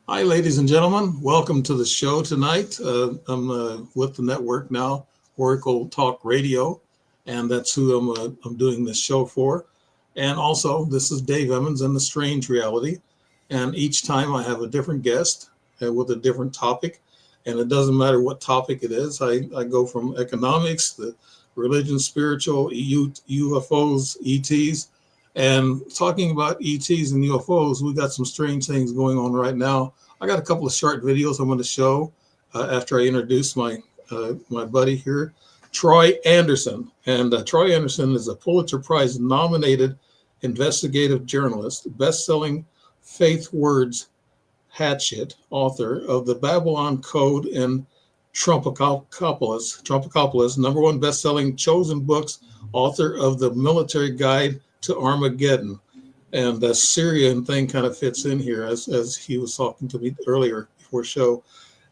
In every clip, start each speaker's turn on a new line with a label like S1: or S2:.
S1: Hi, ladies and gentlemen. Welcome to the show tonight. I'm with the network now, Oracle Talk Radio, and that's who I'm doing this show for. And also, this is Dave Emmons and the Strange Reality. And each time I have a different guest with a different topic, and it doesn't matter what topic it is. I go from economics, the religion, spiritual, UFOs, ETs, and talking about ETs and UFOs. We got some strange things going on right now. I got a couple of short videos I'm going to show after I introduce my buddy here, Troy Anderson. And Troy Anderson is a Pulitzer Prize nominated investigative journalist, best-selling Faith Words Hatchet author of the Babylon Code and Trumpocalypse, number one best-selling chosen books, author of the Military Guide to Armageddon. And the Syrian thing kind of fits in here as he was talking to me earlier before show.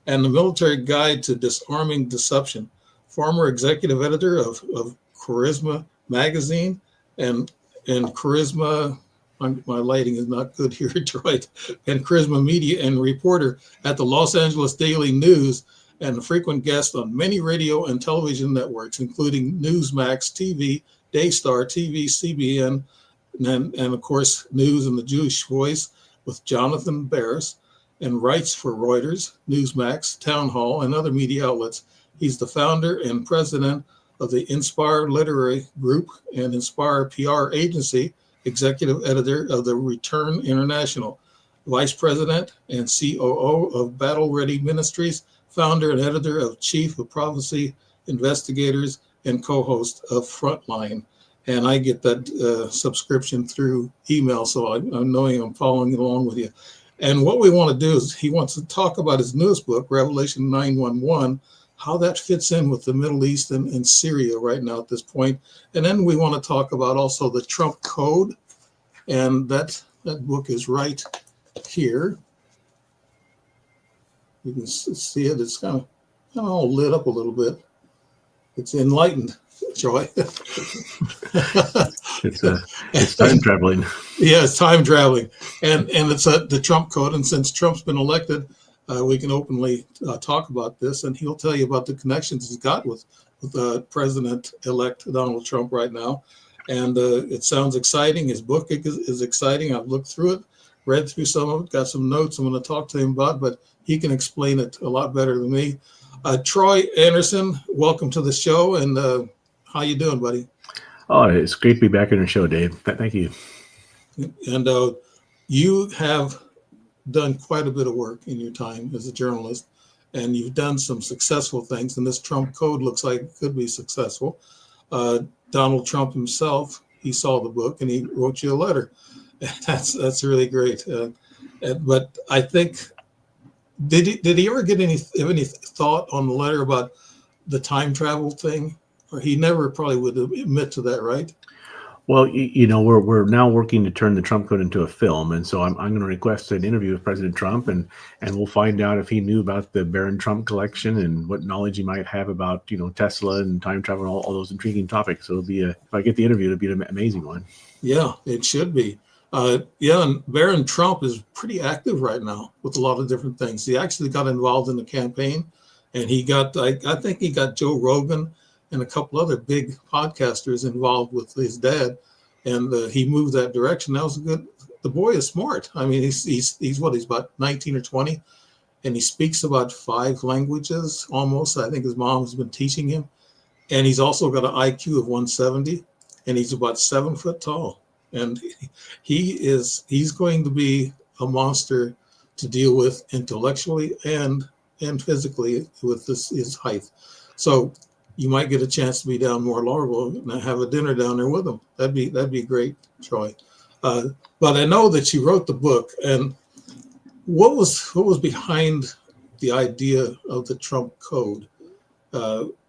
S1: And the Military Guide to Disarming Deception, former executive editor of Charisma Magazine and Charisma, my lighting is not good here, Detroit, and Charisma Media and reporter at the Los Angeles Daily News and a frequent guest on many radio and television networks, including Newsmax TV, Daystar TV, CBN, and of course, News and the Jewish Voice with Jonathan Barris, and writes for Reuters, Newsmax, Town Hall, and other media outlets. He's the founder and president of the Inspire Literary Group and Inspire PR Agency, executive editor of the Return International, vice president and COO of Battle Ready Ministries, founder and editor of Chief of Prophecy Investigators, and co-host of Frontline. And I get that subscription through email, so I'm knowing I'm following along with you. And what we want to do is he wants to talk about his newest book, Revelation 9:11, how that fits in with the Middle East and Syria right now at this point. And then we want to talk about also the Trump Code, and that book is right here. You can see it. It's kind of all lit up a little bit. It's enlightened, Troy.
S2: It's time traveling.
S1: Yeah, it's time traveling, and it's the Trump Code. And since Trump's been elected, we can openly talk about this, and he'll tell you about the connections he's got with President-elect Donald Trump right now. And it sounds exciting. His book is exciting. I've looked through it, read through some of it, got some notes I'm going to talk to him about, but he can explain it a lot better than me. Troy Anderson, welcome to the show, and how you doing, buddy?
S2: Oh, it's great to be back on your show, Dave. Thank you.
S1: And you have done quite a bit of work in your time as a journalist, and you've done some successful things, and this Trump Code looks like it could be successful. Donald Trump himself, he saw the book and he wrote you a letter. That's really great. But I think, did he ever get any thought on the letter about the time travel thing? Or he never probably would admit to that, right?
S2: Well, we're now working to turn the Trump Code into a film, and so I'm going to request an interview with President Trump, and we'll find out if he knew about the Barron Trump collection and what knowledge he might have about Tesla and time travel and all those intriguing topics. So if I get the interview, it'll be an amazing one.
S1: Yeah, it should be. And Barron Trump is pretty active right now with a lot of different things. He actually got involved in the campaign, and he got I think he got Joe Rogan and a couple other big podcasters involved with his dad, and he moved that direction. That was good. The boy is smart. I mean, he's about 19 or 20, and he speaks about 5 languages almost. I think his mom has been teaching him, and he's also got an IQ of 170, and he's about 7 foot tall, and he's going to be a monster to deal with intellectually and physically with his height. So you might get a chance to be down more Laurel and have a dinner down there with him. That'd be great, Troy. But I know that you wrote the book, and what was behind the idea of the Trump Code,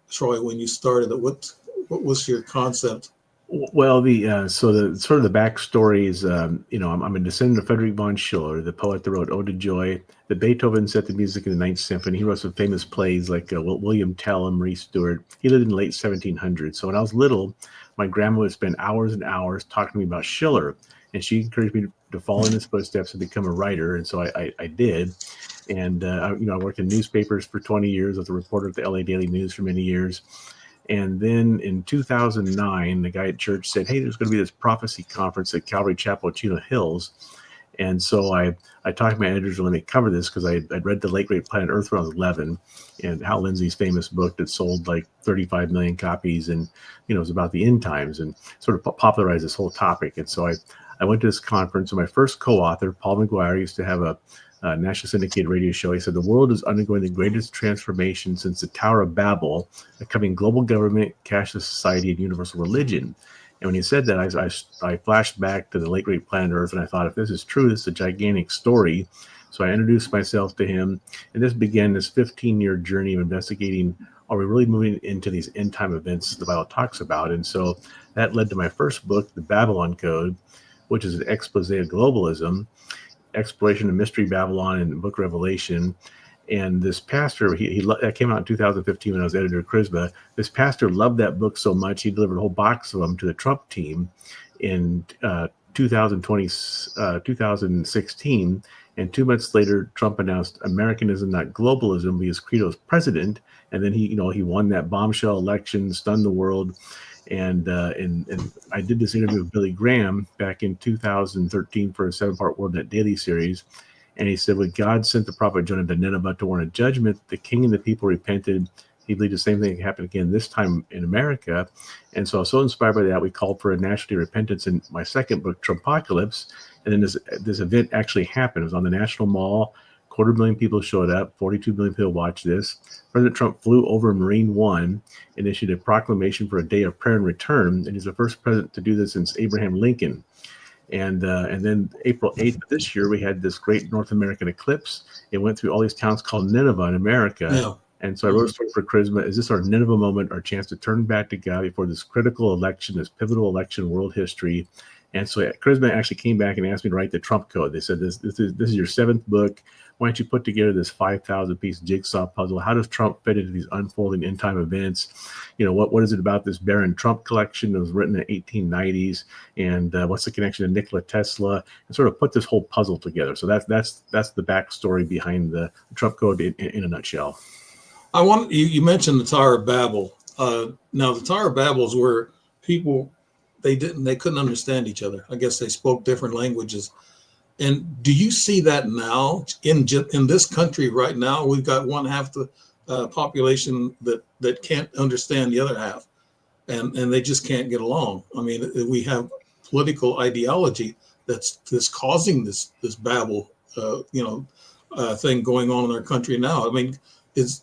S1: Troy, when you started it? What was your concept?
S2: Well, the sort of the backstory is, I'm a descendant of Frederick von Schiller, the poet that wrote Ode to Joy. The Beethoven set the music in the Ninth Symphony. He wrote some famous plays like William Tell and Marie Stuart. He lived in the late 1700s. So when I was little, my grandma would spend hours and hours talking to me about Schiller, and she encouraged me to follow in his footsteps and become a writer. And so I did. And, I worked in newspapers for 20 years. I was a reporter at the LA Daily News for many years. And then in 2009, the guy at church said, hey, there's going to be this prophecy conference at Calvary Chapel at Chino Hills. And so I talked to my editors to let me cover this because I'd read The Late Great Planet Earth when I was 11, and Hal Lindsey's famous book that sold like 35 million copies, and it was about the end times and sort of popularized this whole topic. And so I went to this conference, and my first co-author, Paul McGuire, used to have a national syndicated radio show. He said, the world is undergoing the greatest transformation since the Tower of Babel, becoming global government, cashless society, and universal religion. And when he said that, I flashed back to The Late Great Planet Earth, and I thought, if this is true, this is a gigantic story. So I introduced myself to him, and this began this 15-year journey of investigating, are we really moving into these end-time events the Bible talks about? And so that led to my first book, The Babylon Code, which is an expose of globalism, exploration of Mystery Babylon and Book Revelation. And this pastor, that came out in 2015 when I was editor of Charisma. This pastor loved that book so much, he delivered a whole box of them to the Trump team in 2016. And 2 months later, Trump announced Americanism, not globalism, because Credo's president. And then he won that bombshell election, stunned the world. And I did this interview with Billy Graham back in 2013 for a 7-part WorldNet Daily series. And he said, when God sent the prophet Jonah to Nineveh to warn of judgment, the king and the people repented. He believed the same thing happened again this time in America. And so I was so inspired by that, we called for a national day of repentance in my second book, Trumpocalypse. And then this event actually happened. It was on the National Mall. 250,000 people showed up. 42 million people watched this. President Trump flew over Marine One and issued a proclamation for a day of prayer and return. And he's the first president to do this since Abraham Lincoln. And then April 8th of this year, we had this great North American eclipse. It went through all these towns called Nineveh in America. Yeah. And so I wrote a story for Charisma. Is this our Nineveh moment, our chance to turn back to God before this critical election, this pivotal election in world history? And so Charisma actually came back and asked me to write the Trump Code. They said, this is your 7th book. Why don't you put together this 5,000-piece jigsaw puzzle? How does Trump fit into these unfolding end-time events? What is it about this Barron Trump collection that was written in the 1890s? And what's the connection to Nikola Tesla? And sort of put this whole puzzle together. So that's the backstory behind the Trump Code in a nutshell.
S1: You mentioned the Tower of Babel. Now, the Tower of Babel is where people, they couldn't understand each other. I guess they spoke different languages. And do you see that now in this country right now? We've got one half the population that can't understand the other half, and they just can't get along. I mean, we have political ideology that's causing this Babel, thing going on in our country now. I mean, is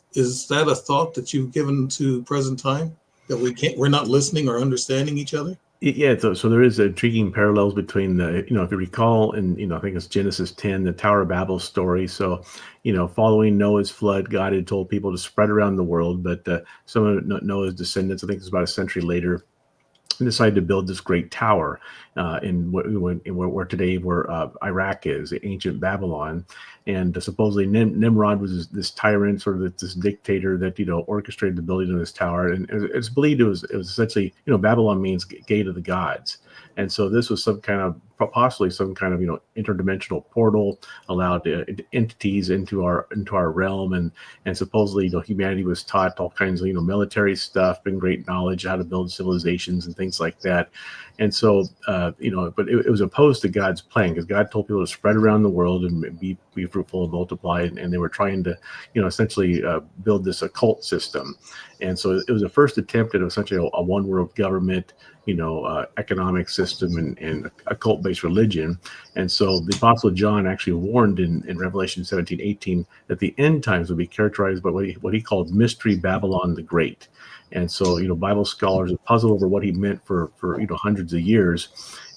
S1: that a thought that you've given to present time, that we're not listening or understanding each other?
S2: Yeah, so there is intriguing parallels between the, if you recall, and I think it's Genesis 10, the Tower of Babel story. So, following Noah's flood, God had told people to spread around the world, but some of Noah's descendants, I think it's about a century later, decided to build this great tower where today Iraq is, ancient Babylon. And supposedly Nimrod was this tyrant, sort of this dictator that orchestrated the building of this tower. And it's believed it was essentially, Babylon means gate of the gods. And so this was possibly some kind of interdimensional portal, allowed entities into our realm, and supposedly humanity was taught all kinds of military stuff and great knowledge how to build civilizations and things like that. And so but it was opposed to God's plan, because God told people to spread around the world and be fruitful and multiply, and they were trying to essentially build this occult system. And so it was the first attempt at essentially a one world government, economic system and occult-based religion. And so the Apostle John actually warned in Revelation 17:18 that the end times would be characterized by what he called Mystery Babylon the Great. And so, Bible scholars have puzzled over what he meant for hundreds of years.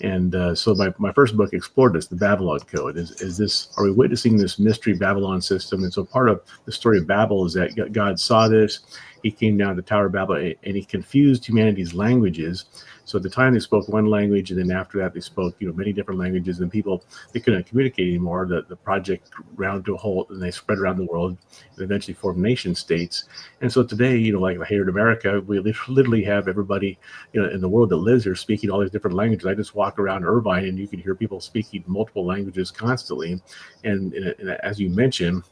S2: And so my first book explored this, the Babylon Code. Are we witnessing this mystery Babylon system? And so part of the story of Babel is that God saw this. He came down to the Tower of Babel and he confused humanity's languages So at the time they spoke one language, and then after that they spoke, many different languages, and people, they couldn't communicate anymore. The project rounded to a halt, and they spread around the world and eventually formed nation states. And so today, like here in America, we literally have everybody, in the world that lives here speaking all these different languages. I just walk around Irvine and you can hear people speaking multiple languages constantly. And as you mentioned,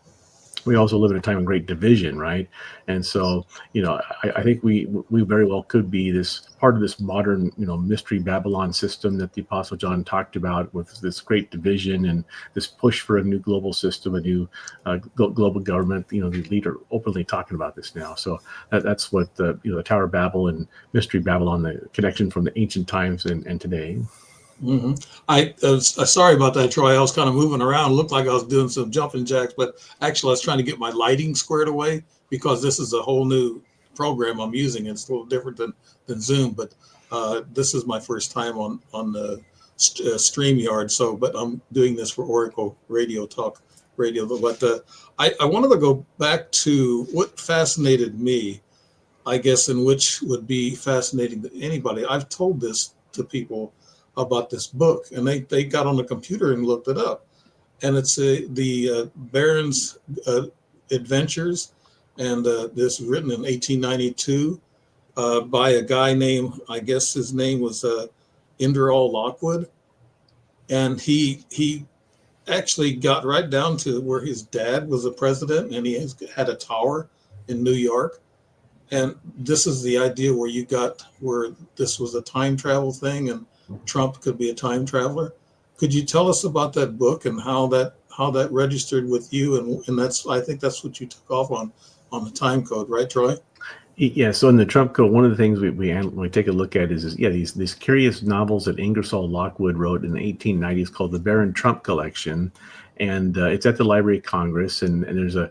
S2: we also live in a time of great division, right? And so, I think we very well could be this part of this modern, mystery Babylon system that the Apostle John talked about, with this great division and this push for a new global system, a new global government. The leader openly talking about this now. So that's what the Tower of Babel and mystery Babylon, the connection from the ancient times and today.
S1: Mm-hmm. I sorry about that, Troy. I was kind of moving around. It looked like I was doing some jumping jacks, but actually I was trying to get my lighting squared away, because this is a whole new program I'm using. It's a little different than Zoom, but this is my first time on the StreamYard. So, but I'm doing this for Oracle Radio Talk Radio. But I wanted to go back to what fascinated me, I guess, and which would be fascinating to anybody. I've told this to people about this book, and they got on the computer and looked it up, and it's the Barron's Adventures, and this was written in 1892 by a guy named, I guess his name was Ingersoll Lockwood, and he actually got right down to where his dad was a president, and he had a tower in New York. And this is the idea where this was a time travel thing, and Trump could be a time traveler. Could you tell us about that book and how that registered with you? And I think that's what you took off on the time code, right, Troy?
S2: Yeah. So in the Trump Code, one of the things we take a look at is these curious novels that Ingersoll Lockwood wrote in the 1890s called the Barron Trump Collection. And it's at the Library of Congress, and there's a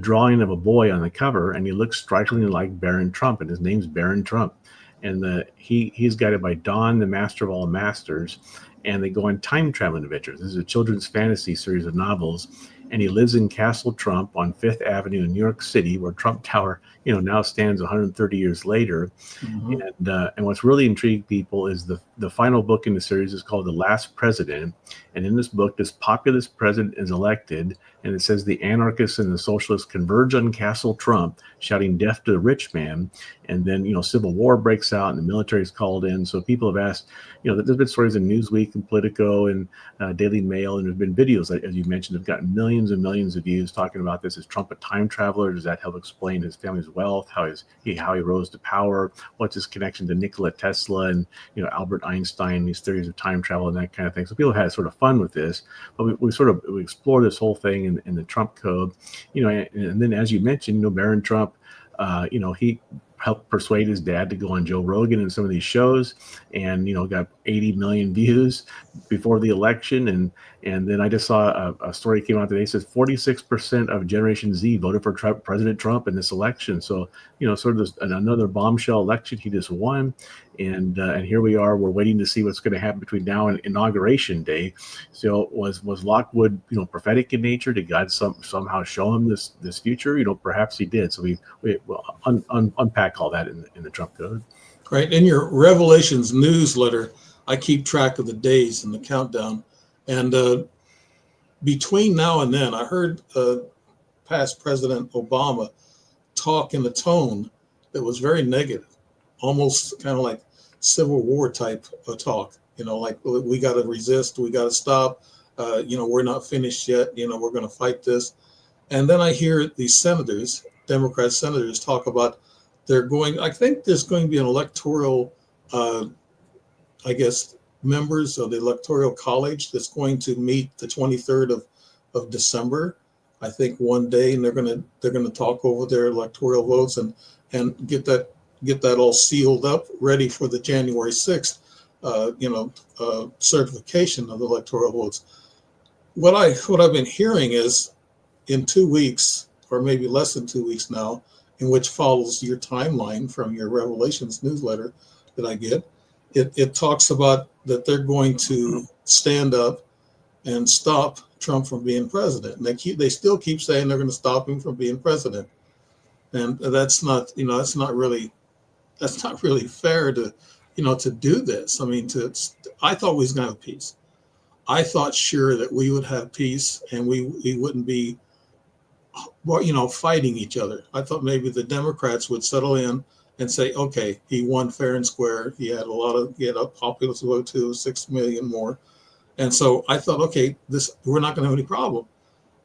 S2: drawing of a boy on the cover, and he looks strikingly like Barron Trump, and his name's Barron Trump. And he's guided by Don, the master of all masters, and they go on time traveling adventures. This is a children's fantasy series of novels, and he lives in Castle Trump on Fifth Avenue in New York City, where Trump Tower, now stands 130 years later. Mm-hmm. And what's really intrigued people is the final book in the series is called The Last President. And in this book, this populist president is elected, and it says the anarchists and the socialists converge on Castle Trump, shouting death to the rich man. And then, civil war breaks out and the military is called in. So people have asked, there's been stories in Newsweek and Politico and Daily Mail, and there's been videos, as you mentioned, have gotten millions and millions of views talking about this. Is Trump a time traveler? Does that help explain his family's wealth? How he rose to power? What's his connection to Nikola Tesla and, Albert Einstein, these theories of time travel and that kind of thing. So people have had sort of fun with this, but we explore this whole thing in the Trump Code, and then, as you mentioned, Barron Trump, he helped persuade his dad to go on Joe Rogan and some of these shows, and got 80 million views before the election. And then I just saw a story came out today. It says 46% of Generation Z voted for President Trump in this election. So sort of this, another bombshell election he just won, and here we are. We're waiting to see what's going to happen between now and Inauguration Day. So was Lockwood prophetic in nature? Did God somehow show him this future? Perhaps he did. So we will unpack all that in the Trump Code.
S1: Right. In your Revelations newsletter, I keep track of the days and the countdown. And between now and then, I heard past President Obama talk in a tone that was very negative, almost kind of like Civil War type of talk, like we got to resist, we got to stop, we're not finished yet, we're going to fight this. And then I hear these senators, Democrat senators, talk about I think there's going to be an electoral, members of the Electoral College that's going to meet the 23rd of December, I think one day, and they're going to talk over their electoral votes and get that all sealed up, ready for the January 6th, certification of the electoral votes. What I've been hearing is in 2 weeks, or maybe less than 2 weeks now, in which follows your timeline from your Revelations newsletter that I get, it talks about that they're going to stand up and stop Trump from being president. And they still keep saying they're going to stop him from being president. And that's not really fair to to do this. I mean, I thought we was going to have peace. I thought sure that we would have peace and we wouldn't be, fighting each other. I thought maybe the Democrats would settle in and say, okay, he won fair and square. He had a populist vote too, 6 million more. And so I thought, okay, we're not going to have any problem.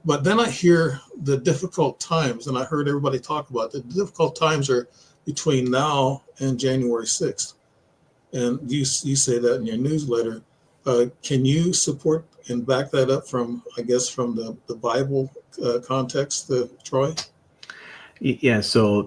S1: But then I hear the difficult times, and I heard everybody talk about the difficult times are between now and January 6th. And you say that in your newsletter. Can you support and back that up from the Bible context, Troy?
S2: Yeah. So,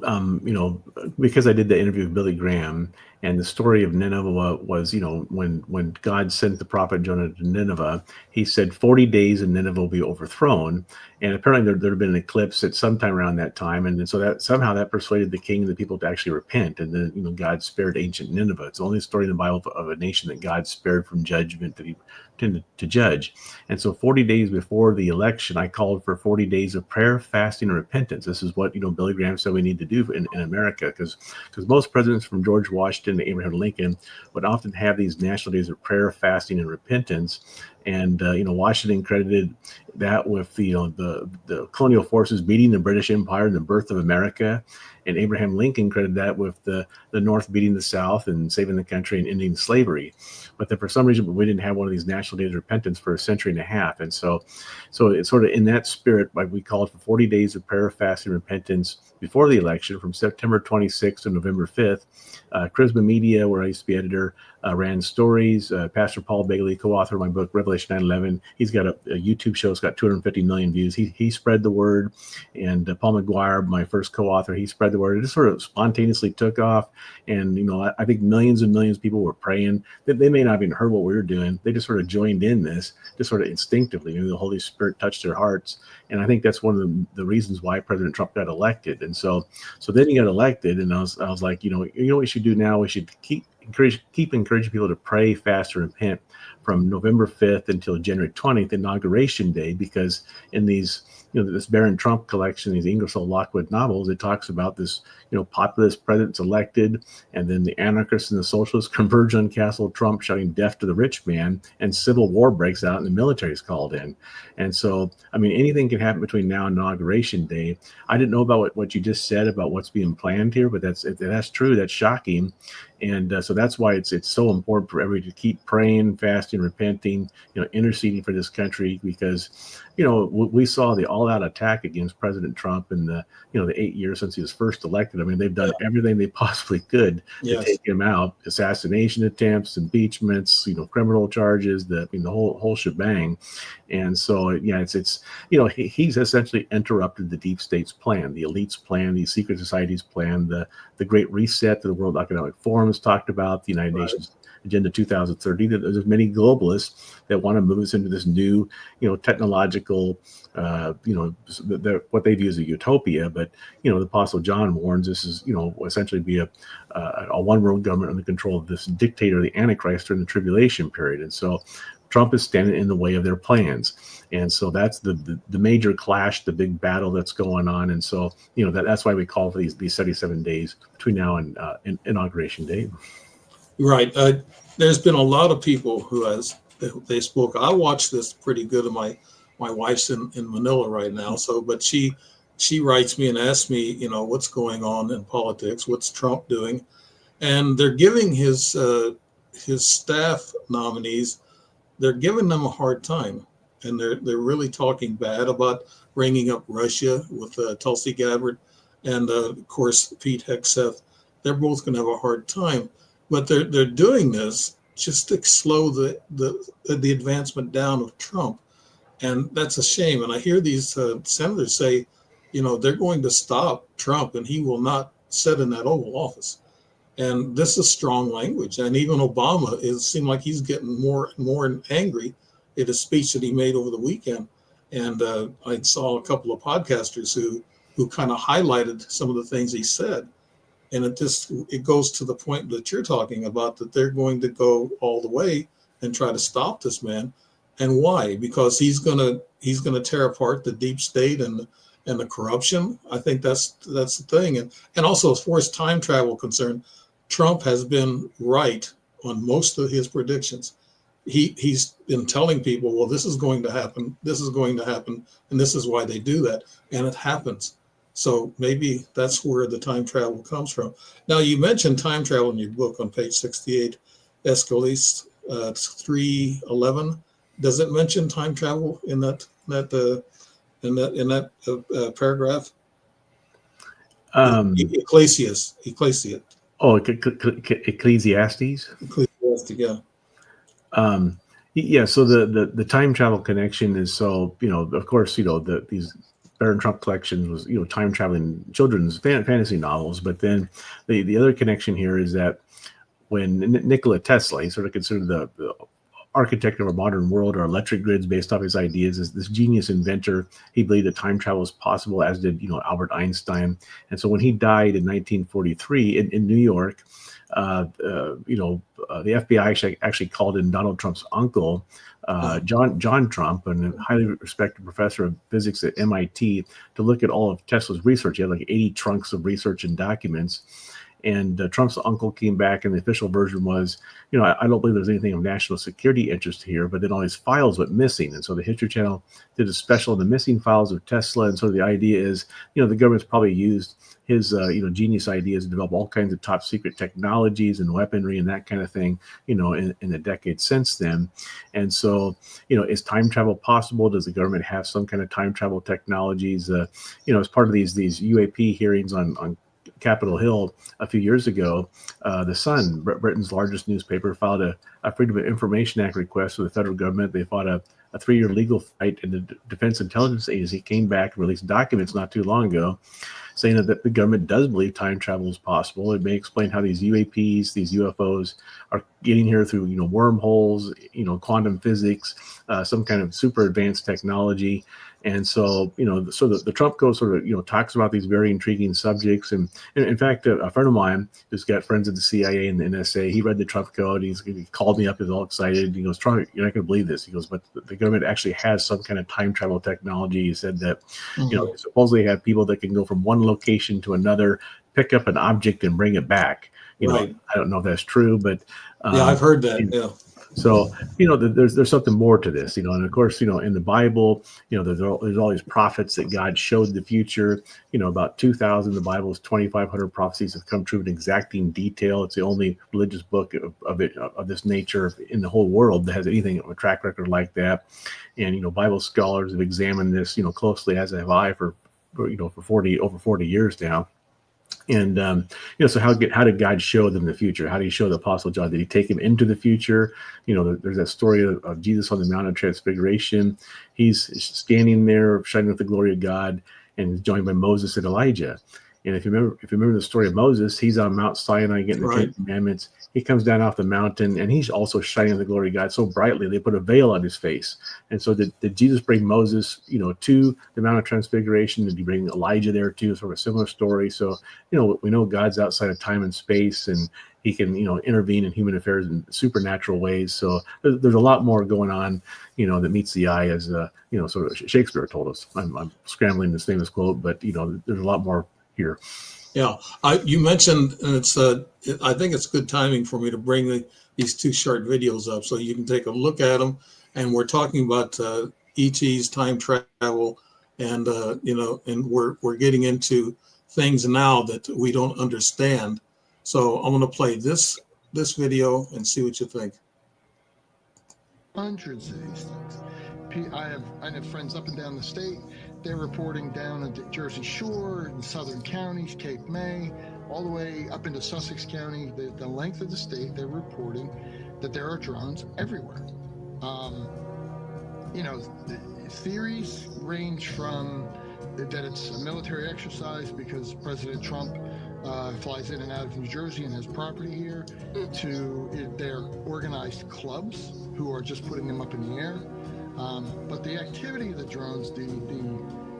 S2: because I did the interview with Billy Graham, and the story of Nineveh was, when God sent the prophet Jonah to Nineveh, he said 40 days and Nineveh will be overthrown. And apparently there had been an eclipse at some time around that time. And so that somehow that persuaded the king and the people to actually repent. And then, God spared ancient Nineveh. It's the only story in the Bible of a nation that God spared from judgment that he intended to judge. And so 40 days before the election, I called for 40 days of prayer, fasting, and repentance. This is what, Billy Graham said we need to do in America, because most presidents from George Washington to Abraham Lincoln would often have these national days of prayer, fasting, and repentance. And Washington credited that with the colonial forces beating the British Empire and the birth of America, and Abraham Lincoln credited that with the North beating the South and saving the country and ending slavery. But then for some reason we didn't have one of these national days of repentance for a century and a half, and so it's sort of in that spirit, like we called for 40 days of prayer, fasting, and repentance before the election, from September 26th to November 5th. Charisma Media, where I used to be editor, ran stories. Pastor Paul Bailey, co-author of my book Revelation 9/11, he's got a YouTube show. It's got 250 million views. He spread the word, and Paul McGuire, my first co-author, he spread the word. It just sort of spontaneously took off, and I think millions and millions of people were praying. They may not have even heard what we were doing. They just sort of joined in this, just sort of instinctively. Maybe the Holy Spirit touched their hearts, and I think that's one of the reasons why President Trump got elected. And so then he got elected, and I was like, what we should do now? We should keep encouraging people to pray, fast, and repent from November 5th until January 20th, Inauguration Day, because in these, this Barron Trump collection, these Ingersoll Lockwood novels, it talks about this, populist president's elected, and then the anarchists and the socialists converge on Castle Trump, shouting death to the rich man, and civil war breaks out and the military is called in. And so, anything can happen between now and Inauguration Day. I didn't know about what you just said about what's being planned here, but that's true. That's shocking. And so that's why it's so important for everybody to keep praying, fasting, repenting, interceding for this country, because, we saw the all-out attack against President Trump in the 8 years since he was first elected. They've done everything they possibly could to take him out: assassination attempts, impeachments, criminal charges, the whole shebang. And so, it's he's essentially interrupted the deep state's plan, the elite's plan, the secret society's plan, the Great Reset that the World Economic Forum has talked about, the United Nations Agenda 2030. There's many globalists that want to move us into this new, technological, what they view as a utopia. But, the Apostle John warns this is, essentially be a one world government under control of this dictator, the Antichrist, during the tribulation period. And so Trump is standing in the way of their plans. And so that's the major clash, the big battle that's going on. And so, that's why we call for these 77 days between now and Inauguration Day. Right.
S1: There's been a lot of people they spoke. I watched this pretty good. My wife's in Manila right now. So, but she writes me and asks me, what's going on in politics? What's Trump doing? And they're giving his staff nominees, they're giving them a hard time. And they're really talking bad about bringing up Russia with Tulsi Gabbard and, of course, Pete Hegseth. They're both going to have a hard time. But they're doing this just to slow the advancement down of Trump. And that's a shame. And I hear these senators say, they're going to stop Trump and he will not sit in that Oval Office. And this is strong language. And even Obama, it seemed like he's getting more and more angry at a speech that he made over the weekend. And I saw a couple of podcasters who kind of highlighted some of the things he said. And it goes to the point that you're talking about, that they're going to go all the way and try to stop this man. And why? Because he's gonna tear apart the deep state and the corruption. I think that's the thing. And also, as far as time travel concerned, Trump has been right on most of his predictions. He's been telling people, well, this is going to happen, this is going to happen, and this is why they do that, and it happens. So maybe that's where the time travel comes from. Now, you mentioned time travel in your book on page 68, Aeschylus 3:11. Does it mention time travel in that paragraph?
S2: Um,
S1: Ecclesiastes.
S2: Ecclesiastes.
S1: Yeah.
S2: Yeah, so the time travel connection is, so, of course, these Baron Trump collections was, time traveling children's fantasy novels. But then the other connection here is that when Nikola Tesla, he's sort of considered the architect of a modern world, or electric grids based off his ideas, is this genius inventor. He believed that time travel was possible, as did Albert Einstein. And so when he died in 1943 in New York, the FBI actually called in Donald Trump's uncle, John Trump, a highly respected professor of physics at MIT, to look at all of Tesla's research. He had like 80 trunks of research and documents. And Trump's uncle came back, and the official version was, I don't believe there's anything of national security interest here, but then all his files went missing. And so the History Channel did a special on the missing files of Tesla. And so the idea is, the government's probably used his, genius ideas to develop all kinds of top secret technologies and weaponry and that kind of thing, in the decades since then. And so, is time travel possible? Does the government have some kind of time travel technologies? As part of these UAP hearings on Capitol Hill a few years ago, The Sun, Britain's largest newspaper, filed a Freedom of Information Act request with the federal government. They fought a 3-year legal fight, and the Defense Intelligence Agency came back and released documents not too long ago saying that the government does believe time travel is possible. It may explain how these UAPs, these UFOs, are getting here through wormholes, quantum physics, some kind of super advanced technology. And so, so the Trump code sort of, talks about these very intriguing subjects. And in fact, a friend of mine who's got friends at the CIA and the NSA, he read the Trump code. He called me up, he's all excited. He goes, "Trump, you're not going to believe this." He goes, "But the government actually has some kind of time travel technology." He said that, they supposedly have people that can go from one location to another, pick up an object and bring it back.
S1: Right.
S2: I don't know if that's true, but
S1: yeah, I've heard that. Yeah.
S2: So, there's something more to this, and of course, in the Bible, there's all these prophets that God showed the future. About 2,000, the Bible's 2,500 prophecies have come true in exacting detail. It's the only religious book of this nature in the whole world that has anything of a track record like that. And Bible scholars have examined this, closely, as have I, for over 40 years now. And so how did God show them the future? How did he show the Apostle John? Did he take him into the future? There's that story of Jesus on the Mount of Transfiguration. He's standing there shining with the glory of God, and is joined by Moses and Elijah. And if you remember the story of Moses, he's on Mount Sinai getting the Ten Commandments. He comes down off the mountain, and he's also shining the glory of God so brightly they put a veil on his face. And so did Jesus bring Moses, to the Mount of Transfiguration? Did he bring Elijah there too? Sort of a similar story. So, we know God's outside of time and space, and he can, intervene in human affairs in supernatural ways. So there's a lot more going on, that meets the eye, as sort of Shakespeare told us. I'm scrambling this famous quote, but there's a lot more here.
S1: Yeah, you mentioned, and I think it's good timing for me to bring these 2 short videos up so you can take a look at them. And we're talking about ET's time travel, and and we're getting into things now that we don't understand. So I'm going to play this video and see what you think.
S3: Hundreds of these things. I have friends up and down the state. They're reporting down at the Jersey Shore, in southern counties, Cape May, all the way up into Sussex County, the length of the state. They're reporting that there are drones everywhere. The theories range from that it's a military exercise because President Trump flies in and out of New Jersey and has property here, to their organized clubs who are just putting them up in the air. But the activity of the drones, the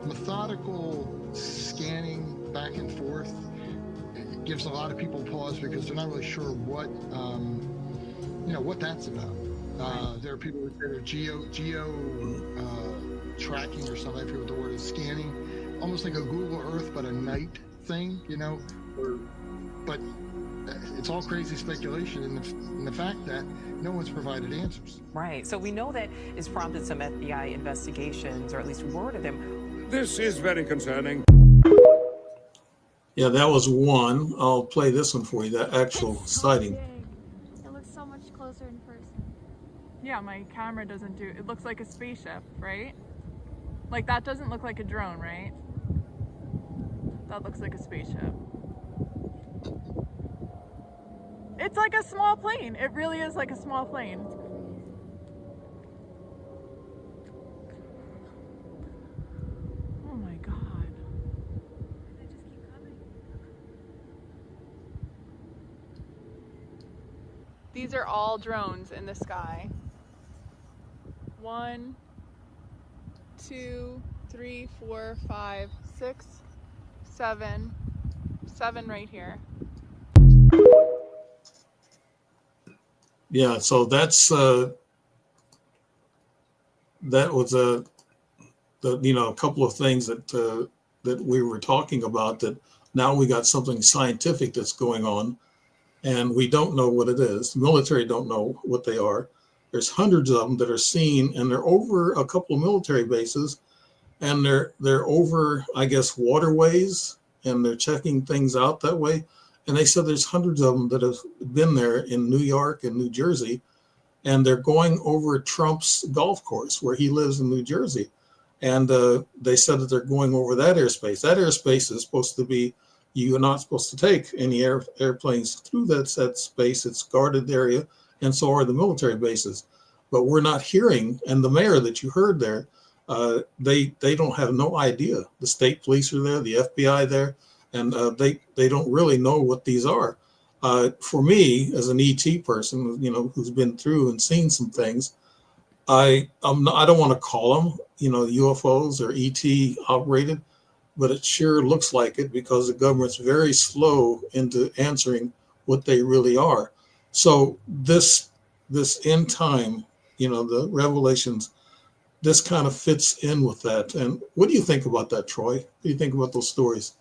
S3: methodical scanning back and forth, it gives a lot of people pause because they're not really sure what that's about. There are people that are geo tracking or something. I forget what the word is. Scanning, almost like a Google Earth, but a night thing, but it's all crazy speculation in the fact that no one's provided answers.
S4: Right. So we know that it's prompted some FBI investigations, or at least word of them.
S5: This is very concerning.
S1: Yeah, that was one. I'll play this one for you, that actual sighting.
S6: Big. It looks so much closer in person.
S7: Yeah, my camera doesn't do it. Looks like a spaceship, right? Like that doesn't look like a drone, right? That looks like a spaceship. It's like a small plane. It really is like a small plane. Oh my God.
S6: They just keep coming.
S7: These are all drones in the sky. 1, 2, 3, 4, 5, 6, 7. 7 right here.
S1: Yeah, so that's that was a couple of things that we were talking about, that now we got something scientific that's going on, and we don't know what it is. The military don't know what they are. There's hundreds of them that are seen, and they're over a couple of military bases, and they're over, I guess, waterways, and they're checking things out that way. And they said there's hundreds of them that have been there in New York and New Jersey, and they're going over Trump's golf course where he lives in New Jersey. And they said that they're going over that airspace. That airspace is supposed to be, you're not supposed to take any airplanes through that space. It's guarded area, and so are the military bases. But we're not hearing, and the mayor that you heard there, they don't have no idea. The state police are there, the FBI there, and they don't really know what these are. For me, as an ET person, who's been through and seen some things, I don't want to call them, UFOs or ET operated, but it sure looks like it, because the government's very slow into answering what they really are. So this end time, the revelations, this kind of fits in with that. And what do you think about that, Troy? What do you think about those stories?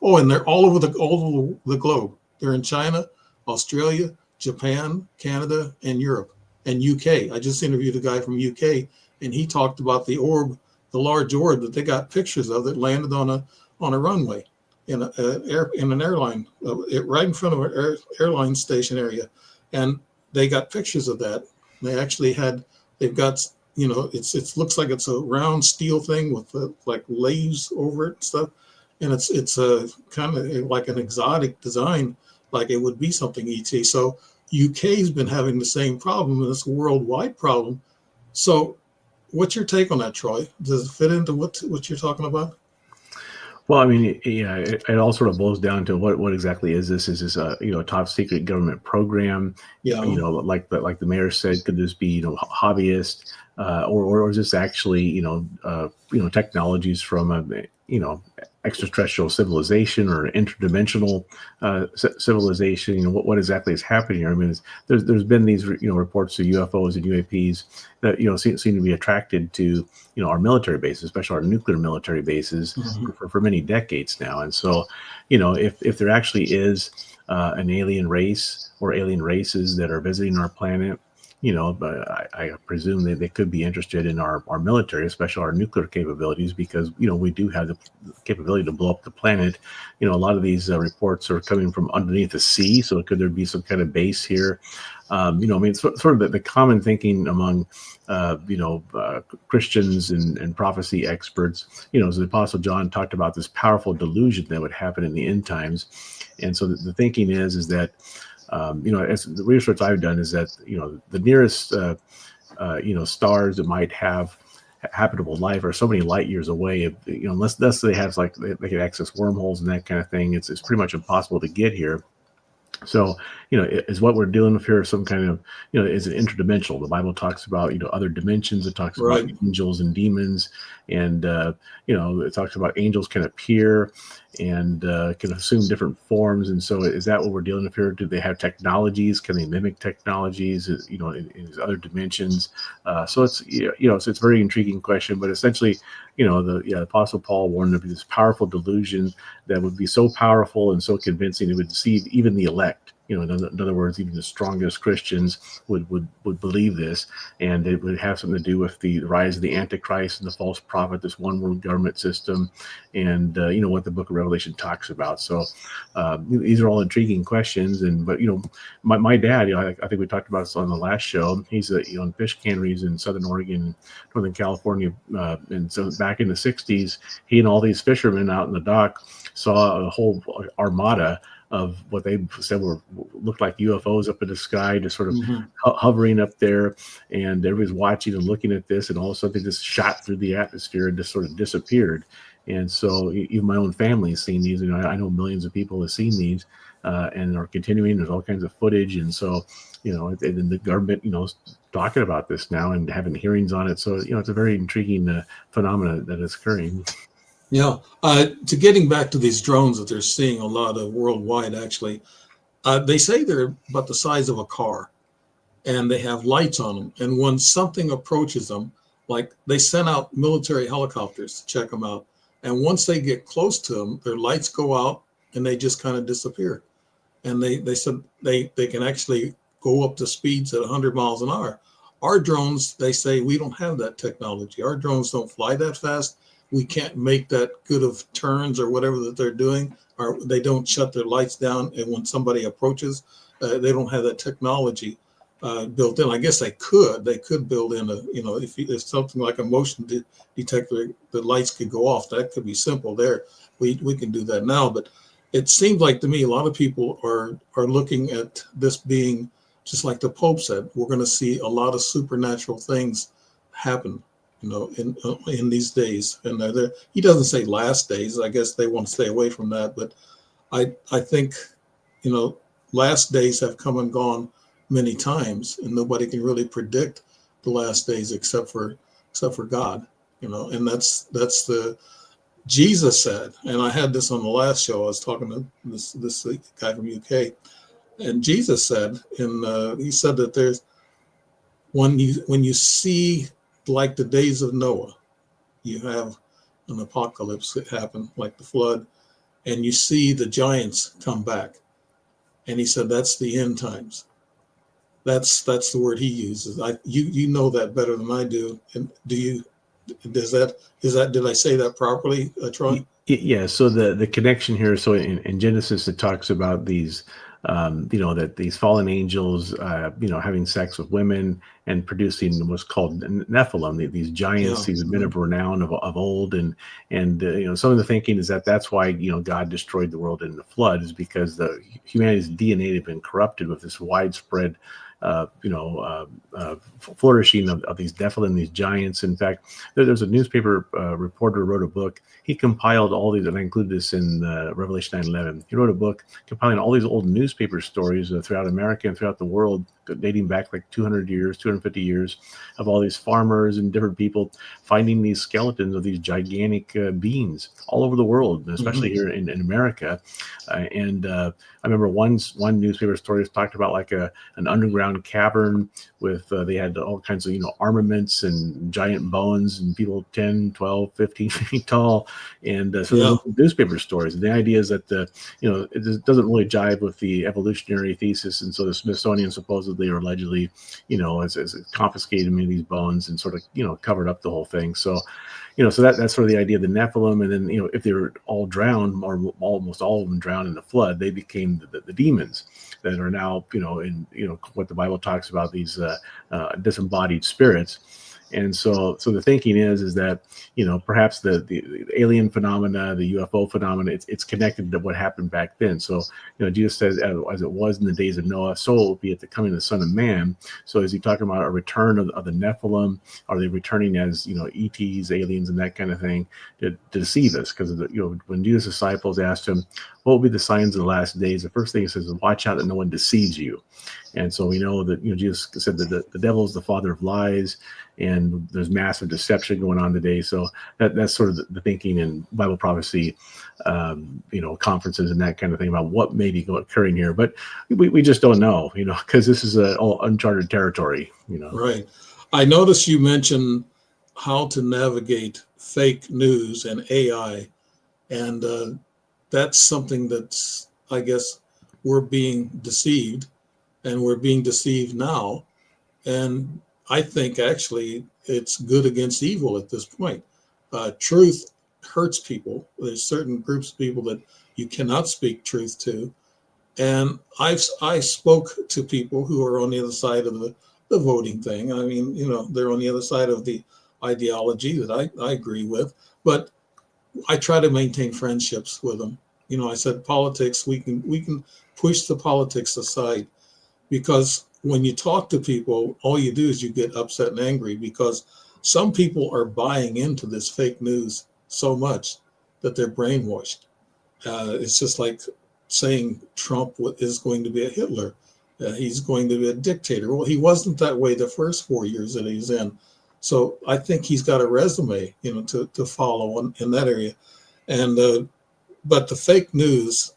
S1: Oh, and they're all over the globe. They're in China, Australia, Japan, Canada, and Europe, and UK. I just interviewed a guy from UK, and he talked about the orb, the large orb that they got pictures of that landed on a runway in an airline, right in front of an airline station area, and they got pictures of that. They actually they've got, it looks like it's a round steel thing with like leaves over it and stuff. And it's a kind of like an exotic design, like it would be something ET. So UK's been having the same problem, and it's a worldwide problem. So what's your take on that, Troy? Does it fit into what you're talking about?
S2: Well, I mean, yeah, it all sort of boils down to what exactly is this? Is this a top secret government program?
S1: Yeah.
S2: Like the mayor said, could this be hobbyist, or is this actually technologies from a extraterrestrial civilization or interdimensional civilization? What exactly is happening here? I mean, there's been these reports of UFOs and UAPs that seem to be attracted to our military bases, especially our nuclear military bases, mm-hmm. for many decades now. And so if there actually is an alien race or alien races that are visiting our planet, but I presume they could be interested in our military, especially our nuclear capabilities, because, we do have the capability to blow up the planet. A lot of these reports are coming from underneath the sea. So could there be some kind of base here? Sort of the common thinking among, Christians and prophecy experts, as the Apostle John talked about this powerful delusion that would happen in the end times. And so the thinking is that, as the research I've done is that, the nearest, stars that might have habitable life are so many light years away. Unless they have they can access wormholes and that kind of thing, it's pretty much impossible to get here. So, is what we're dealing with here some kind of, is it interdimensional? The Bible talks about, other dimensions. It talks about angels and demons, and, it talks about angels can appear and can assume different forms. And so is that what we're dealing with here? Do they have technologies? Can they mimic technologies, in other dimensions? So it's, so it's a very intriguing question, but essentially, the Apostle Paul warned of this powerful delusion that would be so powerful and so convincing it would deceive even the elect. in other words, even the strongest Christians would believe this, and it would have something to do with the rise of the Antichrist and the false prophet, this one world government system, and what the Book of Revelation talks about. So these are all intriguing questions, but my dad, I think we talked about this on the last show. He's in fish canneries in Southern Oregon, Northern California, and so back in the '60s, he and all these fishermen out in the dock saw a whole armada of what they said looked like UFOs up in the sky, just sort of hovering up there, and everybody's watching and looking at this, and all of a sudden they just shot through the atmosphere and just sort of disappeared. And so even my own family has seen these. I know millions of people have seen these and are continuing. There's all kinds of footage, and so and the government is talking about this now and having hearings on it. So it's a very intriguing phenomena that is occurring.
S1: Yeah. To getting back to these drones that they're seeing a lot of worldwide, actually, they say they're about the size of a car, and they have lights on them. And when something approaches them, like they send out military helicopters to check them out, and once they get close to them, their lights go out and they just kind of disappear. And they said they can actually go up to speeds at 100 miles an hour. Our drones, they say, we don't have that technology. Our drones don't fly that fast. We can't make that good of turns or whatever that they're doing, or they don't shut their lights down. And when somebody approaches, they don't have that technology built in. I guess they could build in if something like a motion detector, the lights could go off. That could be simple there. We can do that now, but it seems like to me, a lot of people are looking at this being just like the Pope said, we're going to see a lot of supernatural things happen in these days. And he doesn't say last days. I guess they want to stay away from that. But I think, last days have come and gone many times, and nobody can really predict the last days except for God, and that's the Jesus said. And I had this on the last show. I was talking to this guy from UK, and Jesus said, he said that there's when you see, like the days of Noah, you have an apocalypse that happened, like the flood, and you see the giants come back. And he said, that's the end times. That's the word he uses. You know that better than I do. And did I say that properly, Troy?
S2: Yeah. So the connection here. So in Genesis, it talks about these, that these fallen angels, having sex with women and producing what's called Nephilim, these giants, these men of renown of old, and some of the thinking is that that's why God destroyed the world in the flood, is because the humanity's DNA had been corrupted with this widespread flourishing of these Nephilim, these giants. In fact, there's a newspaper reporter who wrote a book. He compiled all these, and I include this in Revelation 9:11. He wrote a book compiling all these old newspaper stories throughout America and throughout the world, dating back like 200 years, 250 years, of all these farmers and different people finding these skeletons of these gigantic beings all over the world, especially here in America. I remember one newspaper story talked about like an underground cavern with they had all kinds of armaments and giant bones and people 10, 12, 15 feet tall, and newspaper stories. And the idea is that it doesn't really jive with the evolutionary thesis, and so the Smithsonian supposedly or allegedly has confiscated many of these bones and sort of covered up the whole thing. So so that's sort of the idea of the Nephilim. And then, if they were all drowned, or almost all of them drowned in the flood, they became the demons that are now, in what the Bible talks about, these disembodied spirits. And so the thinking is that, perhaps the alien phenomena, the UFO phenomena, it's connected to what happened back then. So, Jesus says, as it was in the days of Noah, so it will be at the coming of the Son of Man. So is he talking about a return of the Nephilim? Are they returning as, ETs, aliens, and that kind of thing to deceive us? Because, when Jesus' disciples asked him, what will be the signs of the last days? The first thing he says is, watch out that no one deceives you. And so we know that, Jesus said that the devil is the father of lies, and there's massive deception going on today. So that's sort of the thinking in Bible prophecy, conferences and that kind of thing about what may be occurring here. But we just don't know, because this is all uncharted territory,
S1: Right. I noticed you mentioned how to navigate fake news and AI, and that's something that's, I guess, we're being deceived, and we're being deceived now. And I think actually it's good against evil at this point. Truth hurts people. There's certain groups of people that you cannot speak truth to. And I spoke to people who are on the other side of the voting thing. I mean, they're on the other side of the ideology that I agree with, but I try to maintain friendships with them. I said politics, we can push the politics aside, because when you talk to people, all you do is you get upset and angry, because some people are buying into this fake news so much that they're brainwashed. It's just like saying Trump is going to be a Hitler. He's going to be a dictator. Well, he wasn't that way the first 4 years that he was in. So I think he's got a resume, to follow in that area. And but the fake news,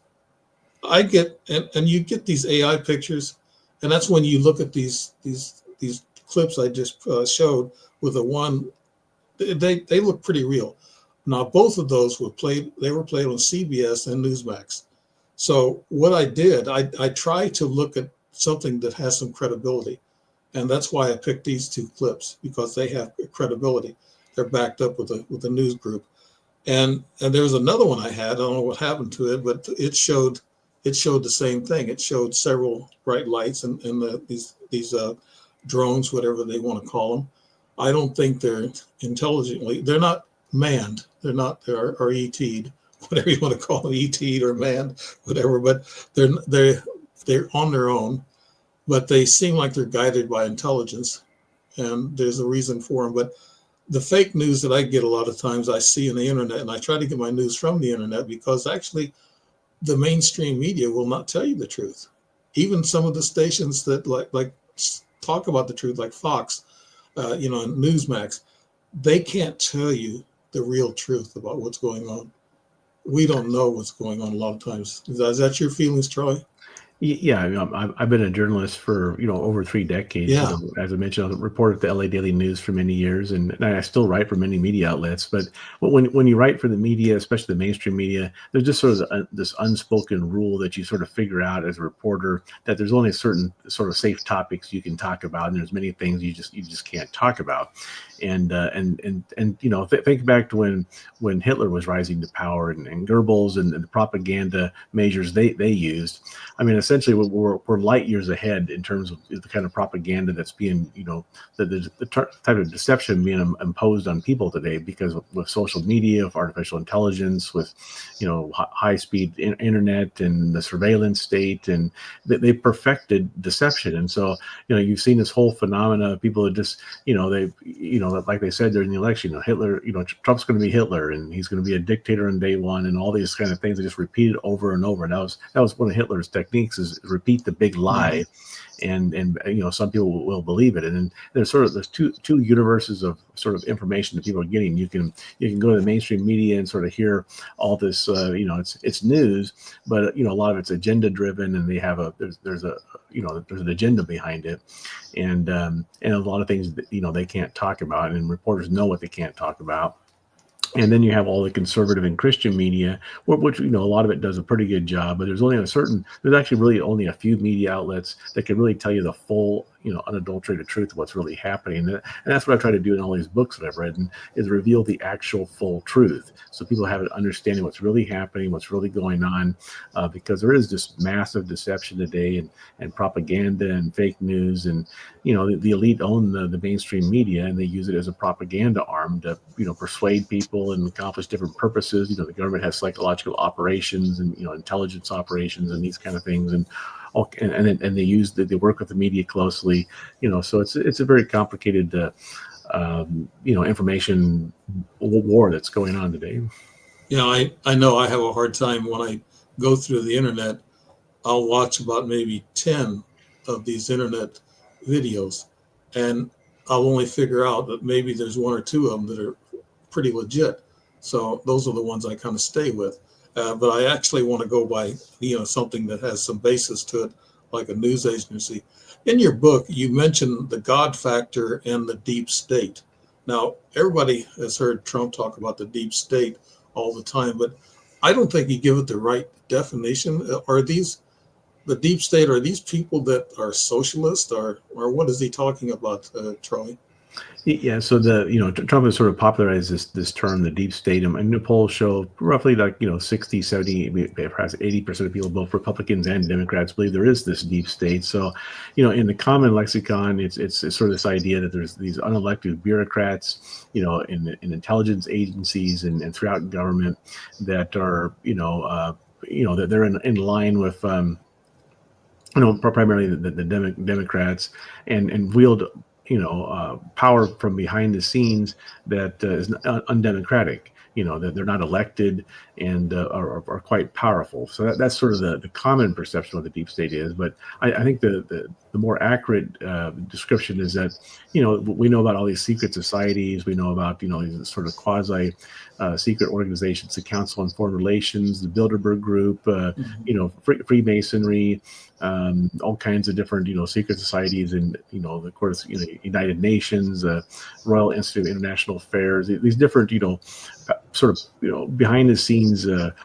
S1: I get, and you get these AI pictures, and that's when you look at these clips I just showed with the one, they look pretty real. Now both of those were played on CBS and Newsmax. So what I did, I tried to look at something that has some credibility. And that's why I picked these two clips, because they have credibility. They're backed up with a news group. And there was another one I had. I don't know what happened to it, but it showed the same thing. It showed several bright lights and these drones, whatever they want to call them. I don't think they're they're not manned. They're ET'd, whatever you want to call them, ET'd or manned, whatever. But they're on their own. But they seem like they're guided by intelligence, and there's a reason for them. But the fake news that I get a lot of times, I see on the internet, and I try to get my news from the internet, because actually the mainstream media will not tell you the truth. Even some of the stations that like talk about the truth, like Fox, and Newsmax, they can't tell you the real truth about what's going on. We don't know what's going on a lot of times. Is that your feelings, Troy?
S2: Yeah, I've been a journalist for over 3 decades.
S1: Yeah.
S2: As I mentioned, I reported at the LA Daily News for many years, and I still write for many media outlets. But when you write for the media, especially the mainstream media, there's just sort of this unspoken rule that you sort of figure out as a reporter, that there's only certain sort of safe topics you can talk about, and there's many things you just can't talk about. And think back to when Hitler was rising to power, and Goebbels and the propaganda measures they used. I mean, essentially we're light years ahead in terms of the kind of propaganda that's being, the type of deception being imposed on people today, because with social media, with artificial intelligence, with high speed internet and the surveillance state, and they perfected deception. And so you've seen this whole phenomena of people that just like they said during the election, Hitler, Trump's going to be Hitler, and he's going to be a dictator on day one, and all these kind of things. They just repeated over and over. And that was one of Hitler's techniques, is repeat the big lie. And some people will believe it. And then there's two universes of sort of information that people are getting. You can go to the mainstream media and sort of hear all this, it's news, but a lot of it's agenda driven, and they have there's an agenda behind it, and a lot of things that, they can't talk about, and reporters know what they can't talk about. And then you have all the conservative and Christian media, which a lot of it does a pretty good job. But there's actually really only a few media outlets that can really tell you the full, unadulterated truth of what's really happening. And that's what I try to do in all these books that I've read, is reveal the actual full truth, so people have an understanding what's really happening, what's really going on, because there is this massive deception today, and propaganda and fake news, and the elite own the mainstream media, and they use it as a propaganda arm to persuade people and accomplish different purposes. The government has psychological operations and intelligence operations and these kind of things, and they work with the media closely. So it's a very complicated information war that's going on today.
S1: I know I have a hard time when I go through the internet. I'll watch about maybe 10 of these internet videos, and I'll only figure out that maybe there's 1 or 2 of them that are pretty legit. So those are the ones I kind of stay with. But I actually want to go by, something that has some basis to it, like a news agency. In your book, you mentioned the God factor and the deep state. Now, everybody has heard Trump talk about the deep state all the time, but I don't think you give it the right definition. Are these the deep state, are these people that are socialist, or what is he talking about, Troy?
S2: Yeah, so Trump has sort of popularized this term, the deep state, and the polls show roughly 60, 70, perhaps 80% of people, both Republicans and Democrats, believe there is this deep state. So, in the common lexicon, it's sort of this idea that there's these unelected bureaucrats, in intelligence agencies and throughout government that are, that they're in line with, primarily the Democrats and wield power from behind the scenes that is undemocratic. That they're not elected and are quite powerful. So that's sort of the common perception of what the deep state is. But I think the more accurate description is that, we know about all these secret societies. We know about, these sort of quasi secret organizations, the Council on Foreign Relations, the Bilderberg Group, Freemasonry, all kinds of different, secret societies, and, of course, United Nations, Royal Institute of International Affairs, these different, sort of, behind the scenes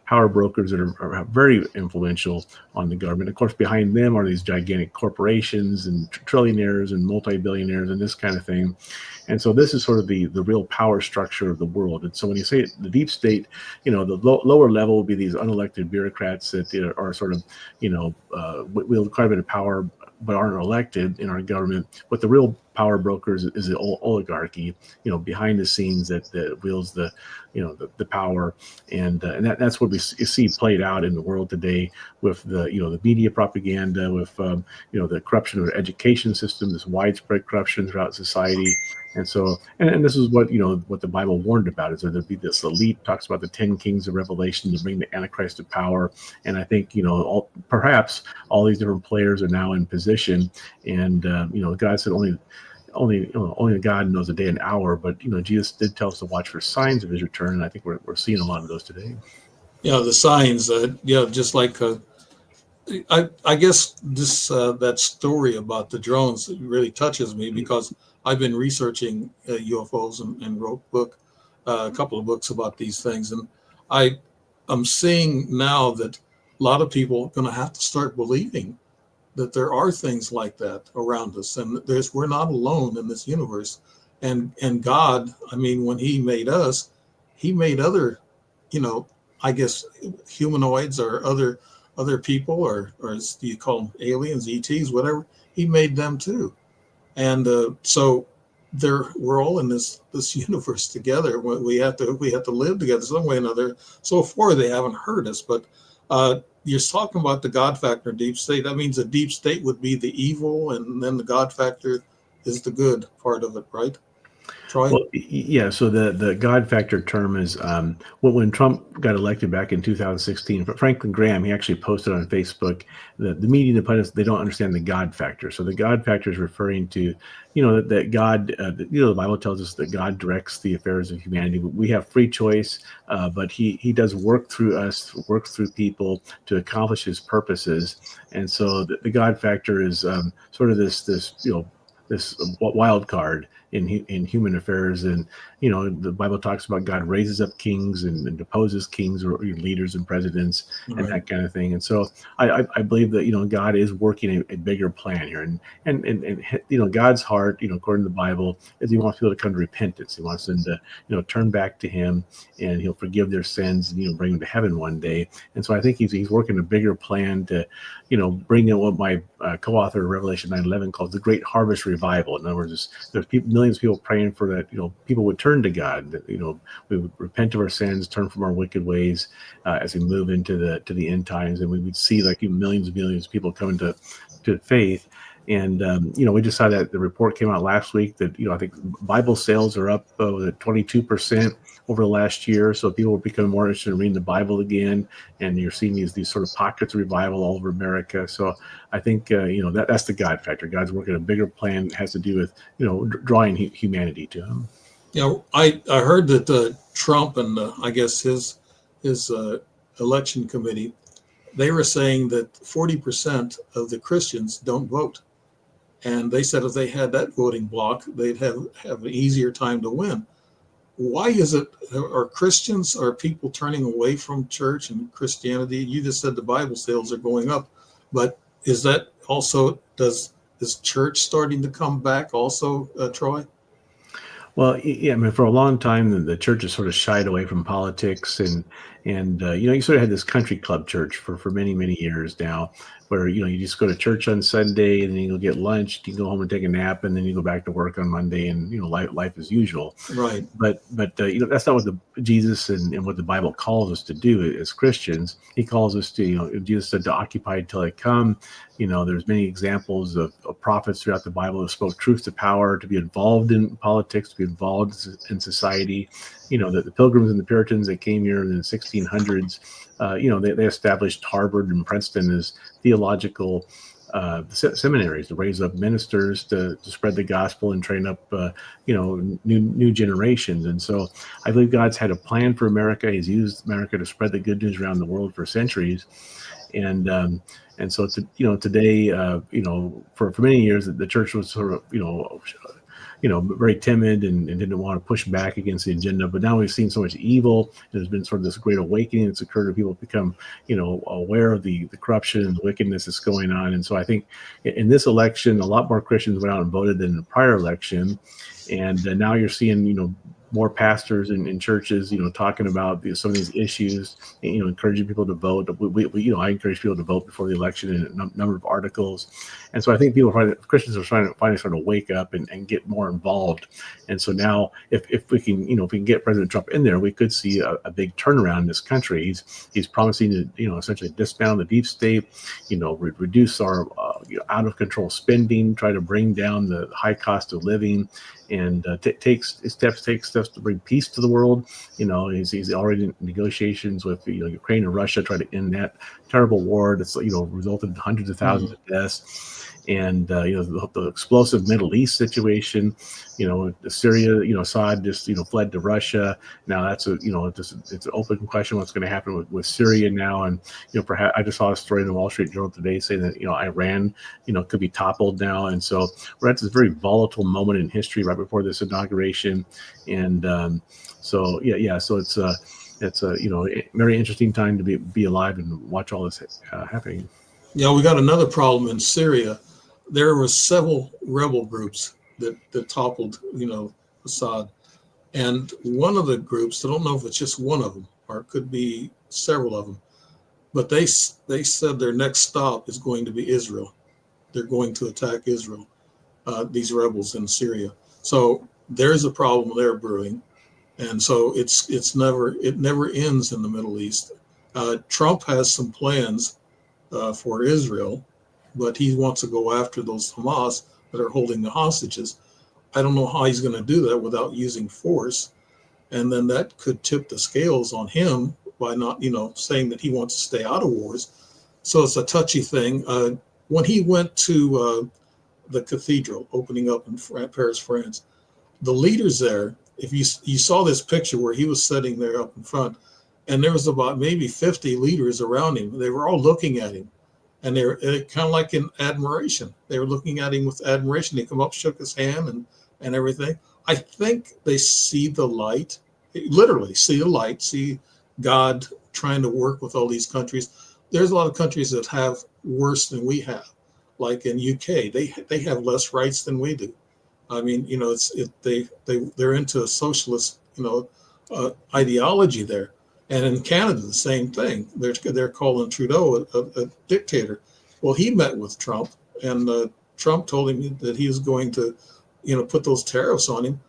S2: power brokers that are very influential on the government. Of course, behind them are these gigantic corporations and trillionaires and multi-billionaires and this kind of thing. And so this is sort of the real power structure of the world. And so when you say the deep state, the lower level will be these unelected bureaucrats that are sort of, wield quite a bit of power but aren't elected in our government. But the real power brokers is the oligarchy, behind the scenes that wields the power, and that's what we see played out in the world today with the media propaganda, with the corruption of the education system, this widespread corruption throughout society. And so, and this is what what the Bible warned about, is that there'd be this elite, talks about the 10 kings of Revelation to bring the Antichrist to power. And I think perhaps all these different players are now in position. And God said only God knows the day and hour, but Jesus did tell us to watch for signs of his return, and I think we're seeing a lot of those today.
S1: Yeah, the signs. Just like I guess this that story about the drones really touches me, because I've been researching UFOs and wrote a couple of books about these things, and I'm seeing now that a lot of people are going to have to start believing that there are things like that around us, and we're not alone in this universe. And God, I mean, when he made us, he made other, I guess, humanoids or other people, or do you call them aliens, ETs, whatever. He made them too. And so we're all in this universe together. We have to live together some way or another. So far they haven't hurt us, but you're talking about the God factor, deep state. That means the deep state would be the evil, and then the God factor is the good part of it, right? Troy?
S2: Well, yeah. So the God factor term is when Trump got elected back in 2016. But Franklin Graham, he actually posted on Facebook that the media and the pundits, they don't understand the God factor. So the God factor is referring to that God, the Bible tells us that God directs the affairs of humanity. We have free choice, but he does work through us, works through people to accomplish his purposes. And so the God factor is sort of this wild card in human affairs. And the Bible talks about God raises up kings and deposes kings or leaders and presidents, right, and that kind of thing. And so I believe that God is working a bigger plan here, and God's heart, according to the Bible, is he wants people to come to repentance. He wants them to turn back to him, and he'll forgive their sins and bring them to heaven one day. And so I think he's working a bigger plan to bring in what my co-author of Revelation 9:11 calls the Great Harvest Revival. In other words, there's millions of people praying for that. People would turn to God. That we would repent of our sins, turn from our wicked ways as we move into the end times, and we would see millions and millions of people coming to faith. And we just saw that the report came out last week that I think Bible sales are up 22% over the last year. So people are becoming more interested in reading the Bible again, and you're seeing these sort of pockets of revival all over America. So I think that's the God factor. God's working a bigger plan that has to do with drawing humanity to him.
S1: I heard that Trump and I guess his election committee, they were saying that 40% of the Christians don't vote. And they said if they had that voting block, they'd have an easier time to win. Why is it, are people turning away from church and Christianity? You just said the Bible sales are going up, but is that also, is church starting to come back also, Troy?
S2: Well, yeah, I mean, for a long time, the church has sort of shied away from politics, and you sort of had this country club church for many years now, where you just go to church on Sunday, and then you go get lunch, you go home and take a nap, and then you go back to work on Monday, and life as usual.
S1: Right.
S2: But that's not what Jesus and what the Bible calls us to do as Christians. He calls us to, Jesus said to occupy till I come. There's many examples of prophets throughout the Bible who spoke truth to power, to be involved in politics, to be involved in society. The Pilgrims and the Puritans that came here in the 1600s, they established Harvard and Princeton as theological seminaries to raise up ministers to spread the gospel and train up new generations. And so I believe God's had a plan for America. He's used America to spread the good news around the world for centuries. And so today, for many years the church was sort of very timid and didn't want to push back against the agenda. But now we've seen so much evil. There's been sort of this great awakening that's occurred, where people become, aware of the corruption and the wickedness that's going on. And so I think in this election, a lot more Christians went out and voted than in the prior election. And now you're seeing, more pastors in churches, talking about some of these issues, encouraging people to vote. I encourage people to vote before the election in a number of articles. And so I think Christians are finally starting to wake up and get more involved. And so now if we can, if we can get President Trump in there, we could see a big turnaround in this country. He's promising to, essentially dismantle the deep state, reduce our out of control spending, try to bring down the high cost of living, and take steps to bring peace to the world. He's already in negotiations with Ukraine and Russia, try to end that terrible war that's resulted in hundreds of thousands of deaths. And the explosive Middle East situation, Syria, Assad just fled to Russia. Now that's it's an open question what's going to happen with Syria now. And perhaps I just saw a story in the Wall Street Journal today saying that Iran could be toppled now. And so we're at this very volatile moment in history right before this inauguration. And so it's a very interesting time to be alive and watch all this happening.
S1: Yeah, we got another problem in Syria. There were several rebel groups that toppled, Assad. And one of the groups, I don't know if it's just one of them or it could be several of them, but they said their next stop is going to be Israel. They're going to attack Israel, these rebels in Syria. So there's a problem there brewing. And so it never ends in the Middle East. Trump has some plans for Israel, but he wants to go after those Hamas that are holding the hostages. I don't know how he's going to do that without using force. And then that could tip the scales on him by not, saying that he wants to stay out of wars. So it's a touchy thing. When he went to the cathedral opening up in Paris, France, the leaders there, if you saw this picture where he was sitting there up in front, and there was about maybe 50 leaders around him. They were all looking at him. And they're kind of like in admiration. They were looking at him with admiration. They come up, shook his hand and everything. I think they see the light, literally see the light, see God trying to work with all these countries. There's a lot of countries that have worse than we have. Like in UK, they have less rights than we do. I mean, they're into a socialist, ideology there. And in Canada, the same thing. They're calling Trudeau a dictator. Well, he met with Trump, and Trump told him that he was going to, put those tariffs on him,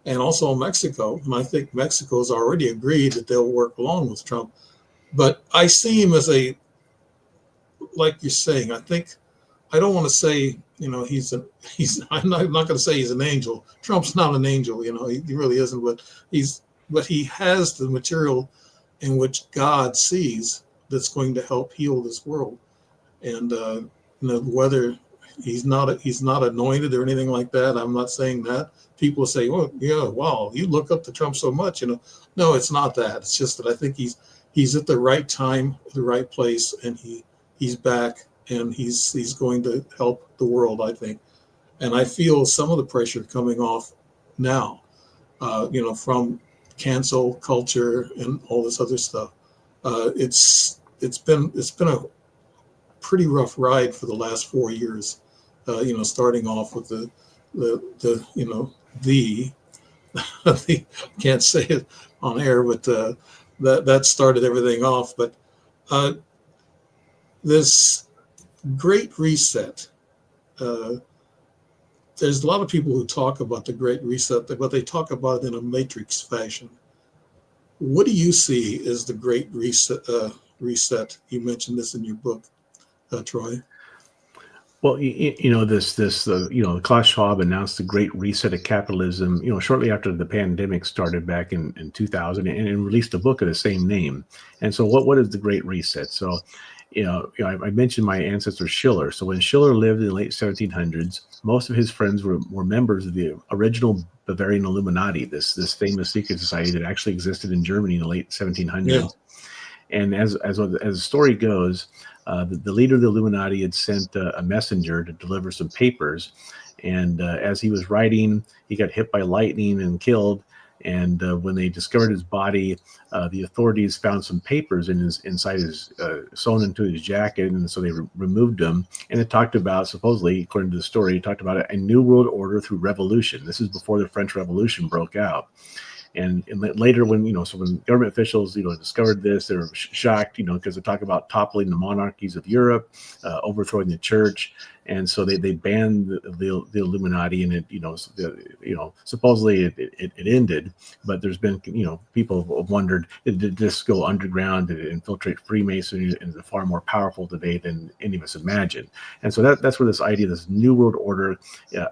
S1: and also Mexico. And I think Mexico has already agreed that they'll work along with Trump. But I see him as like you're saying. I don't want to say, I'm not going to say he's an angel. Trump's not an angel. He really isn't. But he has the material in which God sees that's going to help heal this world. And whether he's not anointed or anything like that, I'm not saying that. People say, "Oh, yeah, wow, you look up to Trump so much." No, it's not that. It's just that I think he's at the right time, the right place, and he's back, and he's going to help the world, I think. And I feel some of the pressure coming off now, from cancel culture and all this other stuff. It's been pretty rough ride for the last 4 years. Starting off with the the can't say it on air, but that started everything off. But this Great Reset. There's a lot of people who talk about the Great Reset, but they talk about it in a matrix fashion. What do you see as the Great Reset? You mentioned this in your book, Troy.
S2: Well, Klaus Schwab announced the Great Reset of capitalism, shortly after the pandemic started back in 2000, and released a book of the same name. And so what is the Great Reset? So, I mentioned my ancestor Schiller. So when Schiller lived in the late 1700s, most of his friends were members of the original Bavarian Illuminati, this famous secret society that actually existed in Germany in the late 1700s. Yeah. And as the story goes, the leader of the Illuminati had sent a messenger to deliver some papers. And as he was writing, he got hit by lightning and killed. And when they discovered his body, the authorities found some papers inside his sewn into his jacket, and so they removed them. And it talked about, supposedly, according to the story, it talked about a new world order through revolution. This is before the French Revolution broke out. And later, when government officials discovered this, they were shocked, because they talk about toppling the monarchies of Europe, overthrowing the church, and so they banned the Illuminati, and it supposedly it ended, but there's been people have wondered, did this go underground, did it infiltrate Freemasonry, and is far more powerful today than any of us imagined. And so that's where this idea, this new world order,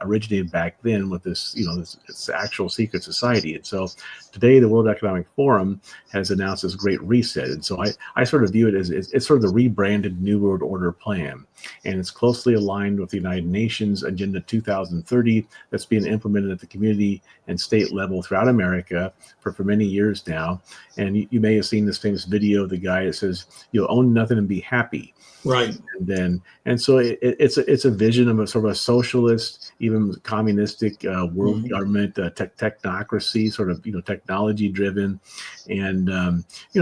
S2: originated back then with this this actual secret society. And so today, the World Economic Forum has announced this Great Reset. And so I sort of view it as it's sort of the rebranded New World Order plan. And it's closely aligned with the United Nations Agenda 2030 that's being implemented at the community and state level throughout America for many years now. And you may have seen this famous video of the guy that says, own nothing and be happy.
S1: Right.
S2: And so it's a vision of a sort of a socialist, even communistic world government, technocracy, sort of technology driven, and it's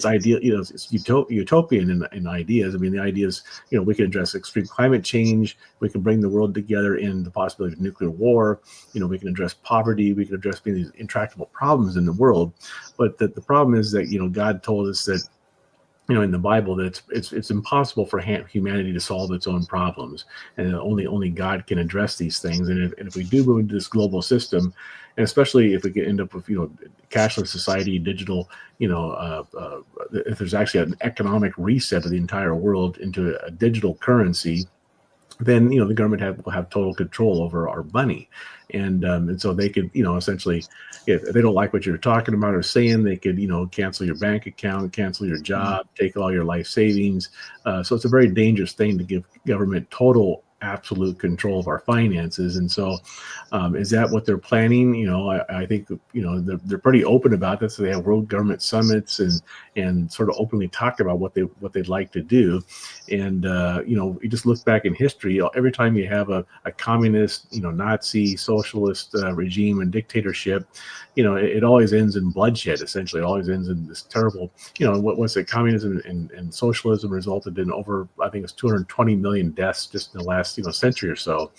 S2: ideal, it's utopian in ideas. I mean, the idea is we can address extreme climate change, we can bring the world together in the possibility of nuclear war, we can address poverty, we can address these intractable problems in the world, but the problem is that God told us that in the Bible that it's impossible for humanity to solve its own problems, and only God can address these things. And if we do move into this global system, and especially if we could end up with cashless society, digital, if there's actually an economic reset of the entire world into a digital currency, then the government will have total control over our money, and so they could essentially, if they don't like what you're talking about or saying, they could cancel your bank account, cancel your job, take all your life savings. So it's a very dangerous thing to give government total absolute control of our finances. And so is that what they're planning? I think they're pretty open about this. So they have world government summits and sort of openly talk about what they'd like to do. And you just look back in history, every time you have a communist, Nazi, socialist regime and dictatorship, it always ends in bloodshed. Essentially, it always ends in this terrible, what's it? Communism and socialism resulted in over, I think it's 220 million deaths just in the last century or so.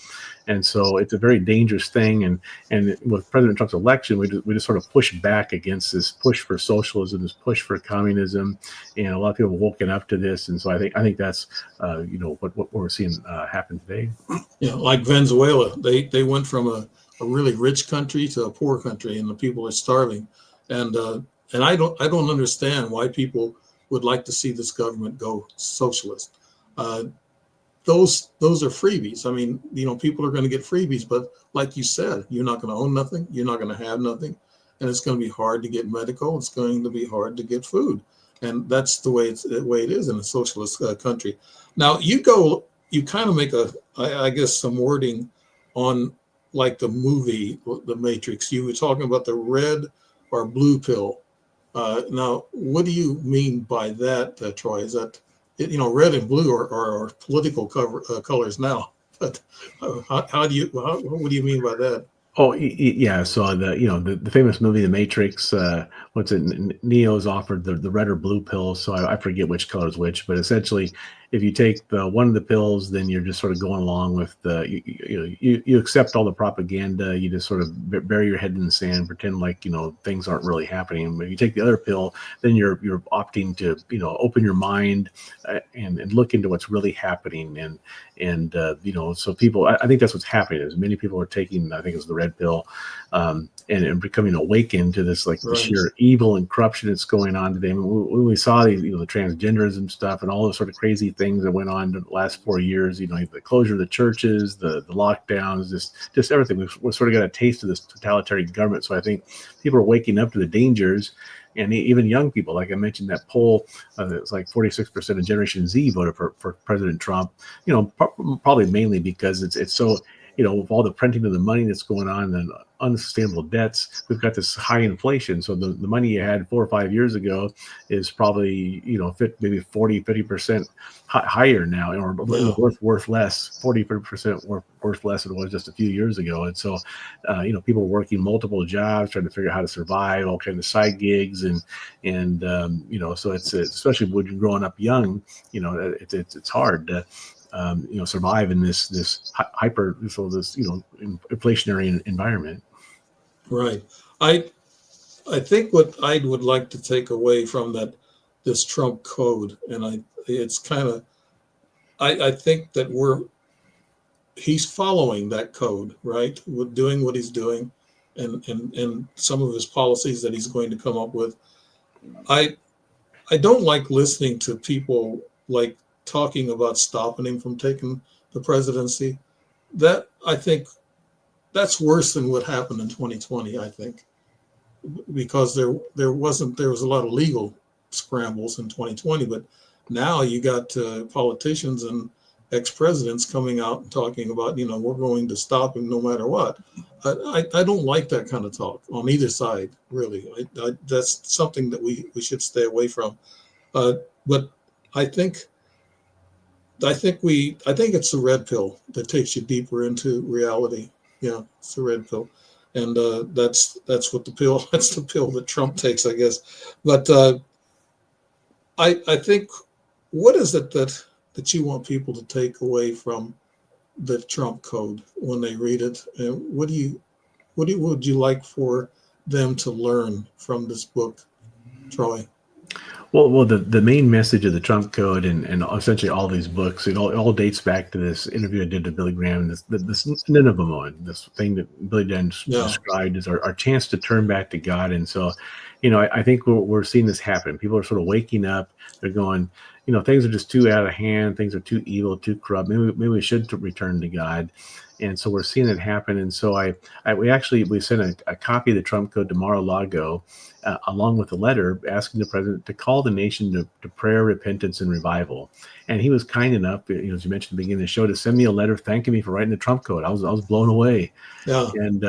S2: And so it's a very dangerous thing. And with President Trump's election, we just sort of push back against this push for socialism, this push for communism, and a lot of people have woken up to this. And so I think that's what we're seeing happen today.
S1: Like Venezuela, they went from a really rich country to a poor country, and the people are starving. And I don't understand why people would like to see this government go socialist. Those are freebies. I mean, people are going to get freebies, but like you said, you're not going to own nothing. You're not going to have nothing. And it's going to be hard to get medical. It's going to be hard to get food. And that's the way it is in a socialist country. Now you kind of make I guess some wording on like the movie, The Matrix. You were talking about the red or blue pill. Now, what do you mean by that, Troy? Is that, red and blue are political colors now, but what do you mean by that?
S2: Oh, yeah. So the famous movie, The Matrix. What's it? Neo's offered the red or blue pill. So I forget which color is which, but essentially, if you take the one of the pills, then you're just sort of going along with you accept all the propaganda. You just sort of bury your head in the sand, pretend like things aren't really happening. But if you take the other pill, then you're opting to open your mind and look into what's really happening. So people, I think that's what's happening. Is many people are taking, I think it's the red pill, and becoming awakened to this the
S1: Right.
S2: sheer evil and corruption that's going on today. I mean, when we saw these, the transgenderism stuff and all those sort of crazy things that went on in the last 4 years, the closure of the churches, the lockdowns, just everything. We've sort of got a taste of this totalitarian government. So I think people are waking up to the dangers. And even young people, like I mentioned, that poll, it's like 46% of Generation Z voted for President Trump. Probably mainly because it's so, with all the printing of the money that's going on and unsustainable debts, we've got this high inflation. So the money you had 4 or 5 years ago is probably, maybe 40, 50% higher now, or
S1: Yeah.
S2: worth less, 40, 50% worth less than it was just a few years ago. And so, people are working multiple jobs, trying to figure out how to survive, all kinds of side gigs. So it's especially when you're growing up young, it's hard to, survive in this inflationary environment.
S1: Right. I think what I would like to take away from this Trump code, and it's kind of, I think that he's following that code, right? With doing what he's doing, and some of his policies that he's going to come up with. I don't like listening to people talking about stopping him from taking the presidency. That, I think, that's worse than what happened in 2020, I think, because there was a lot of legal scrambles in 2020, but now you got politicians and ex-presidents coming out and talking about, we're going to stop him no matter what. I don't like that kind of talk on either side, really. That's something that we should stay away from. But I think it's the red pill that takes you deeper into reality. Yeah, it's the red pill, and that's what that's the pill that Trump takes, I guess. But I think, what is it that you want people to take away from the Trump code when they read it, and what would you like for them to learn from this book, Troy?
S2: Well, the main message of the Trump Code and essentially all these books, it all dates back to this interview I did to Billy Graham, this Nineveh moment, this thing that Billy Graham described as our chance to turn back to God. And so, I think we're seeing this happen. People are sort of waking up. They're going, things are just too out of hand. Things are too evil, too corrupt. Maybe we should return to God. And so we're seeing it happen. And so we sent a copy of the Trump Code to Mar-a-Lago, along with a letter asking the president to call the nation to prayer, repentance, and revival. And he was kind enough, as you mentioned at the beginning of the show, to send me a letter thanking me for writing the Trump Code. I was blown away.
S1: Yeah.
S2: And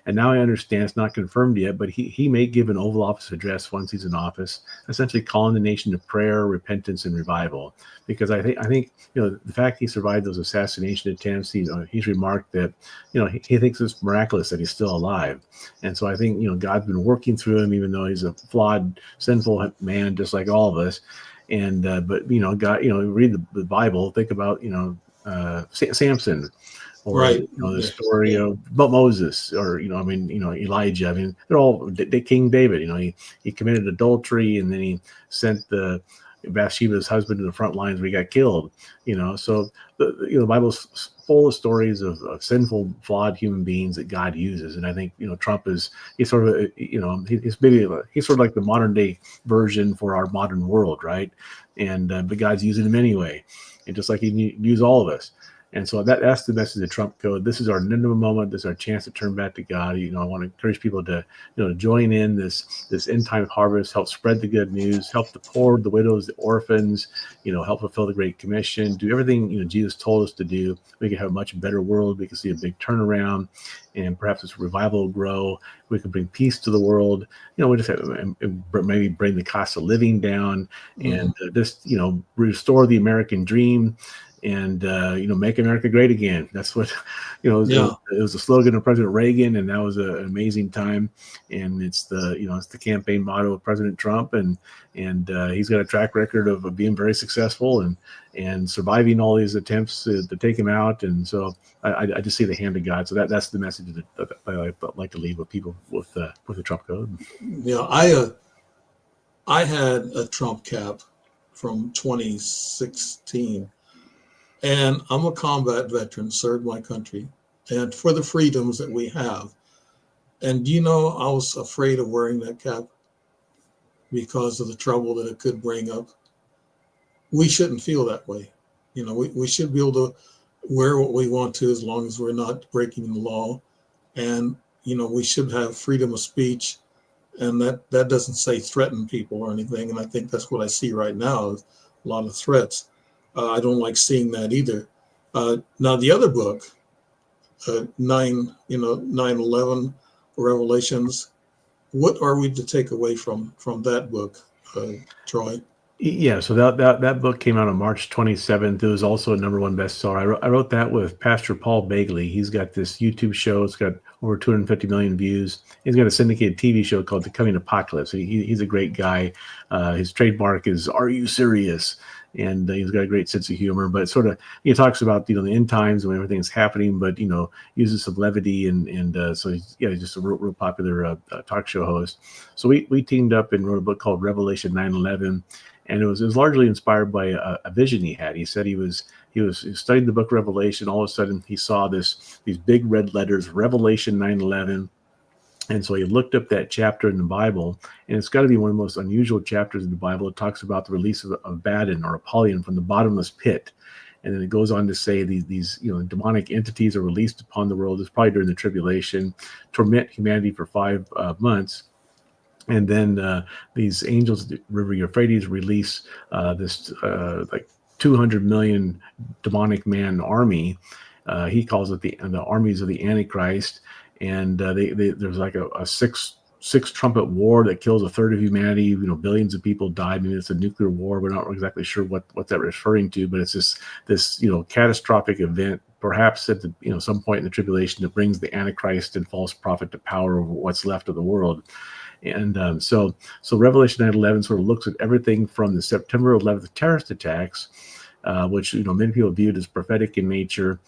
S2: now I understand it's not confirmed yet, but he may give an Oval Office address once he's in office, essentially calling the nation to prayer, repentance, and revival. Because I think the fact he survived those assassination attempts, he's remarked that he thinks it's miraculous that he's still alive. And so I think God's been working through him, even though he's a flawed, sinful man, just like all of us. And but God, read the Bible, think about Samson, or
S1: Right.
S2: The story of Moses, or Elijah. I mean, they're all King David. He committed adultery, and then he sent Bathsheba's husband to the front lines where he got killed. So the Bible's full of stories of sinful, flawed human beings that God uses. And I think Trump he's sort of he's sort of like the modern day version for our modern world, right? And but God's using him anyway, and just like he used all of us. And so that's the message of the Trump Code. This is our Nineveh moment. This is our chance to turn back to God. I want to encourage people to, join in this end time harvest, help spread the good news, help the poor, the widows, the orphans, help fulfill the Great Commission, do everything, Jesus told us to do. We can have a much better world. We can see a big turnaround, and perhaps this revival will grow. We can bring peace to the world. We just have, maybe bring the cost of living down, and just, restore the American dream. and make America great again. That's what it was the slogan of President Reagan, and that was an amazing time. And it's the campaign motto of President Trump, and he's got a track record of being very successful and surviving all these attempts to take him out. And so I just see the hand of God. So that's the message that I like to leave with people with the Trump code.
S1: Yeah, I had a Trump cap from 2016, and I'm a combat veteran, served my country, and for the freedoms that we have. And I was afraid of wearing that cap because of the trouble that it could bring up. We shouldn't feel that way. We should be able to wear what we want to as long as we're not breaking the law. And, we should have freedom of speech. And that doesn't say threaten people or anything. And I think that's what I see right now, is a lot of threats. I don't like seeing that either. Now, the other book, 9/11 Revelations, what are we to take away from that book, Troy?
S2: Yeah, so that book came out on March 27th. It was also a #1 bestseller. I wrote that with Pastor Paul Begley. He's got this YouTube show. It's got over 250 million views. He's got a syndicated TV show called The Coming Apocalypse. He's a great guy. His trademark is "Are you serious?" And he's got a great sense of humor. But sort of he talks about the end times when everything's happening, but uses some levity and so he's just a real popular talk show host. So we teamed up and wrote a book called Revelation 9/11. And it was largely inspired by a vision he had. He said he was studying the book of Revelation. All of a sudden, he saw these big red letters, Revelation 9/11. And so he looked up that chapter in the Bible, and it's got to be one of the most unusual chapters in the Bible. It talks about the release of Abaddon or Apollyon from the bottomless pit. And then it goes on to say these demonic entities are released upon the world. It's probably during the tribulation, torment humanity for 5 months. And then these angels, the River Euphrates, release this like 200 million demonic man army. He calls it the armies of the Antichrist. And there's like a six trumpet war that kills 1/3 of humanity. Billions of people died. Maybe it's a nuclear war. We're not exactly sure what that's referring to, but it's this catastrophic event, perhaps at some point in the tribulation, that brings the Antichrist and false prophet to power over what's left of the world. And so Revelation 9/11 sort of looks at everything from the September 11th terrorist attacks, which many people viewed as prophetic in nature,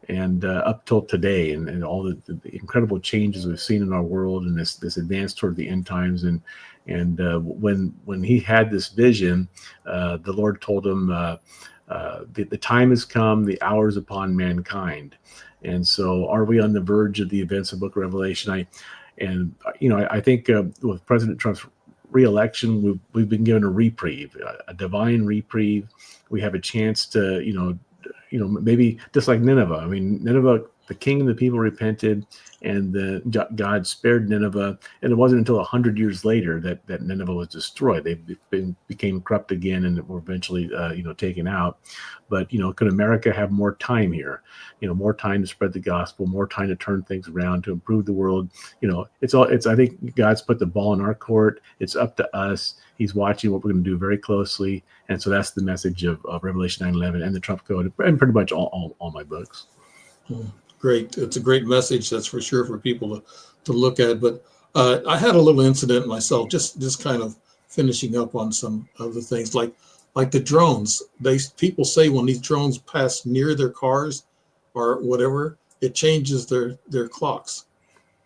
S2: and up till today, and all the incredible changes we've seen in our world, and this advance toward the end times. And when he had this vision, the Lord told him, the time has come, the hour is upon mankind. And so, are we on the verge of the events of Book of Revelation? I think with President Trump's re-election, we've been given a reprieve, a divine reprieve. We have a chance to, maybe just like Nineveh. I mean, Nineveh, the king and the people repented, and God spared Nineveh. And it wasn't until 100 years later that Nineveh was destroyed. They became corrupt again, and were eventually, taken out. But could America have more time here? More time to spread the gospel, more time to turn things around, to improve the world. I think God's put the ball in our court. It's up to us. He's watching what we're going to do very closely. And so that's the message of Revelation 9/11 and the Trump Code, and pretty much all my books.
S1: Great. It's a great message, that's for sure, for people to look at. But I had a little incident myself, just kind of finishing up on some of the things, like the drones. People say when these drones pass near their cars or whatever, it changes their clocks.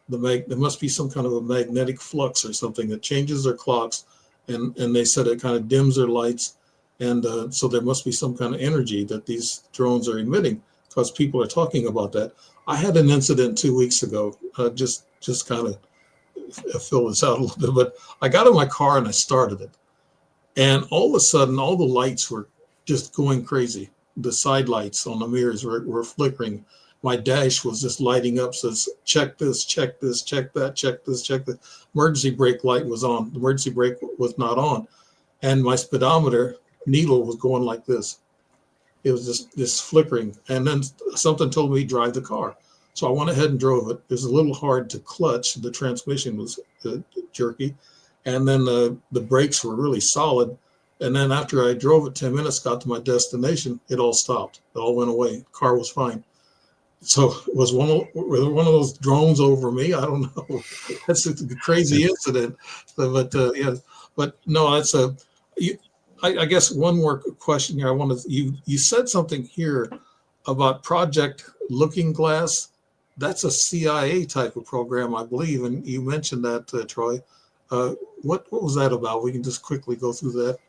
S1: There must be some kind of a magnetic flux or something that changes their clocks, and they said it kind of dims their lights. And so there must be some kind of energy that these drones are emitting, because people are talking about that. I had an incident 2 weeks ago, just kind of fill this out a little bit, but I got in my car and I started it. And all of a sudden, all the lights were just going crazy. The side lights on the mirrors were flickering. My dash was just lighting up, says, check this, check this, check that, check this, check that. Emergency brake light was on. The emergency brake was not on. And my speedometer needle was going like this. It was just this flickering. And then something told me to drive the car. So I went ahead and drove it. It was a little hard to clutch. The transmission was jerky. And then the brakes were really solid. And then after I drove it 10 minutes, got to my destination, it all stopped. It all went away. Car was fine. So it was one of those drones over me. I don't know. That's a crazy incident. But yeah, but no, it's a. I guess one more question here. I wanted you said something here about Project Looking Glass. That's a CIA type of program, I believe, and you mentioned that, Troy. What was that about? We can just quickly go through that.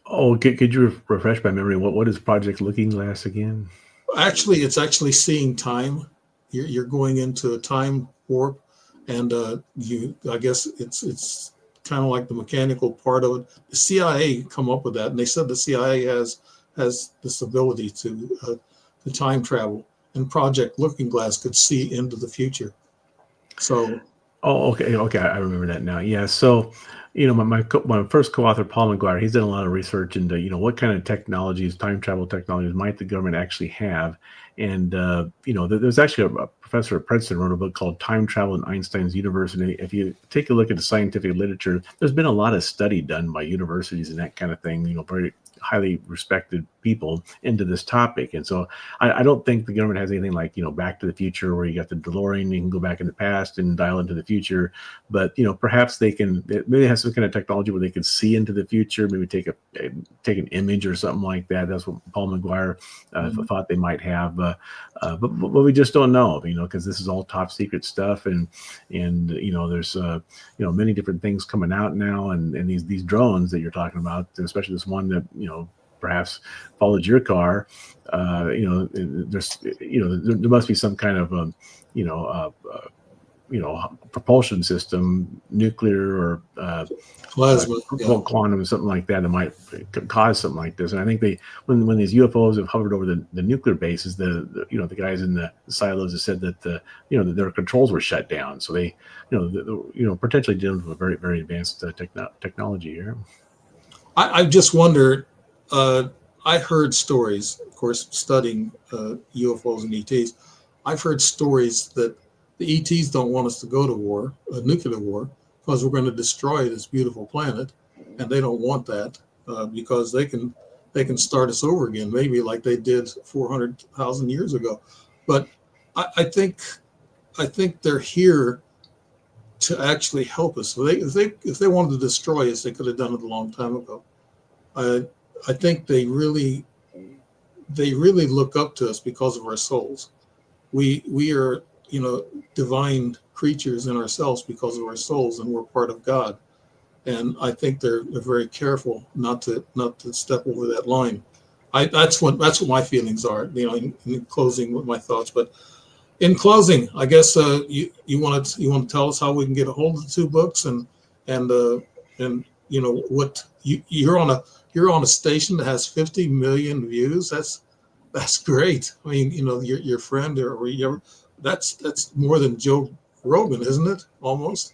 S2: Oh, could you refresh my memory? What is Project Looking Glass again?
S1: Actually, it's actually seeing time. You're going into a time warp, and I guess it's kind of like the mechanical part of it. The CIA come up with that, and they said the CIA has this ability to time travel, and Project Looking Glass could see into the future. So.
S2: Oh, okay. I remember that now. Yeah. So, my first co-author, Paul McGuire, he's done a lot of research into, what kind of technologies, time travel technologies, might the government actually have. And there's actually a professor at Princeton wrote a book called Time Travel in Einstein's Universe. And if you take a look at the scientific literature, there's been a lot of study done by universities and that kind of thing. Very highly respected people into this topic. And so I don't think the government has anything like, Back to the Future, where you got the DeLorean, you can go back in the past and dial into the future. But, perhaps maybe they have some kind of technology where they could see into the future, maybe take an image or something like that. That's what Paul McGuire thought they might have. But we just don't know, because this is all top secret stuff. And there's, many different things coming out now. And these drones that you're talking about, especially this one that, perhaps followed your car, there must be some kind of, propulsion system, nuclear or
S1: Plasma,
S2: quantum, something like that might cause something like this. And I think when these UFOs have hovered over the nuclear bases, the guys in the silos have said that that their controls were shut down. So they, potentially dealing with a very, very advanced technology here.
S1: I just wonder. I heard stories, of course, studying UFOs and ETs. I've heard stories that the ETs don't want us to go to war, a nuclear war, because we're going to destroy this beautiful planet, and they don't want that because they can start us over again, maybe like they did 400,000 years ago. But I think they're here to actually help us. So if they wanted to destroy us, they could have done it a long time ago. I think they really look up to us because of our souls. We are, divine creatures in ourselves because of our souls, and we're part of God. And I think they're very careful not to step over that line. That's what my feelings are. In closing with my thoughts. But in closing, I guess you want to tell us how we can get a hold of the two books and what you're on a station that has 50 million views. That's great. I mean, your friend that's more than Joe Rogan, isn't it? Almost.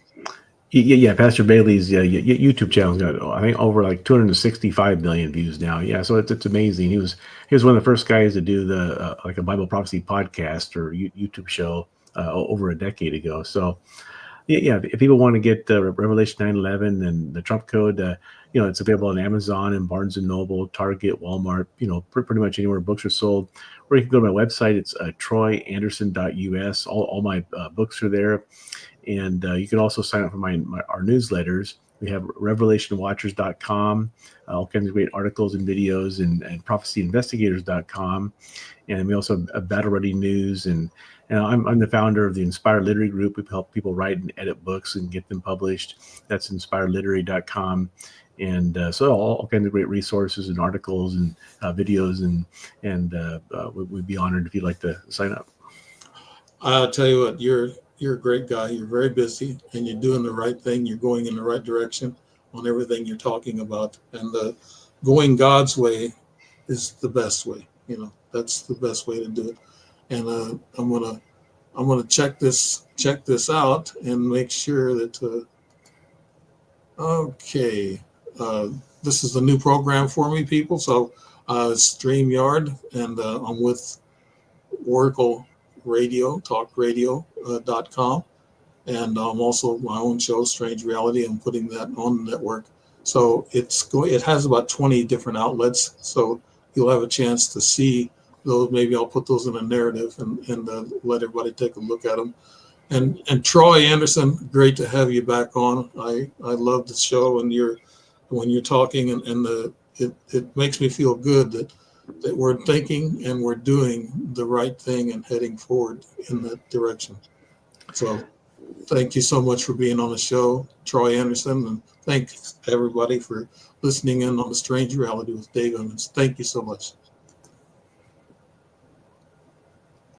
S2: Yeah. Pastor Bailey's YouTube channel's got, I think, over like 265 million views now. Yeah, so it's amazing. He was one of the first guys to do the like a Bible prophecy podcast or YouTube show over a decade ago. So yeah, if people want to get Revelation 9:11 and the Trump Code, it's available on Amazon and Barnes & Noble, Target, Walmart, pretty much anywhere books are sold. Or you can go to my website. It's troyanderson.us. All my books are there. And you can also sign up for our newsletters. We have revelationwatchers.com, all kinds of great articles and videos, and prophecyinvestigators.com. And we also have Battle Ready News. And I'm the founder of the Inspire Literary Group. We help people write and edit books and get them published. That's inspireliterary.com. And so all kinds of great resources and articles and videos, and we'd be honored if you'd like to sign up.
S1: I'll tell you what, you're a great guy. You're very busy, and you're doing the right thing. You're going in the right direction on everything you're talking about. And going God's way is the best way. That's the best way to do it. And I'm gonna check this out and make sure that. Okay. This is a new program for me, people. So it's StreamYard, and I'm with Oracle Radio, talkradio.com. And I'm also my own show, Strange Reality. I'm putting that on the network. So it has about 20 different outlets. So you'll have a chance to see those. Maybe I'll put those in a narrative and let everybody take a look at them. And Troy Anderson, great to have you back on. I love the show, and when you're talking, and it makes me feel good that we're thinking and we're doing the right thing and heading forward in that direction. So thank you so much for being on the show, Troy Anderson, and thanks everybody for listening in on The Strange Reality with Dave Emmons. Thank you so much.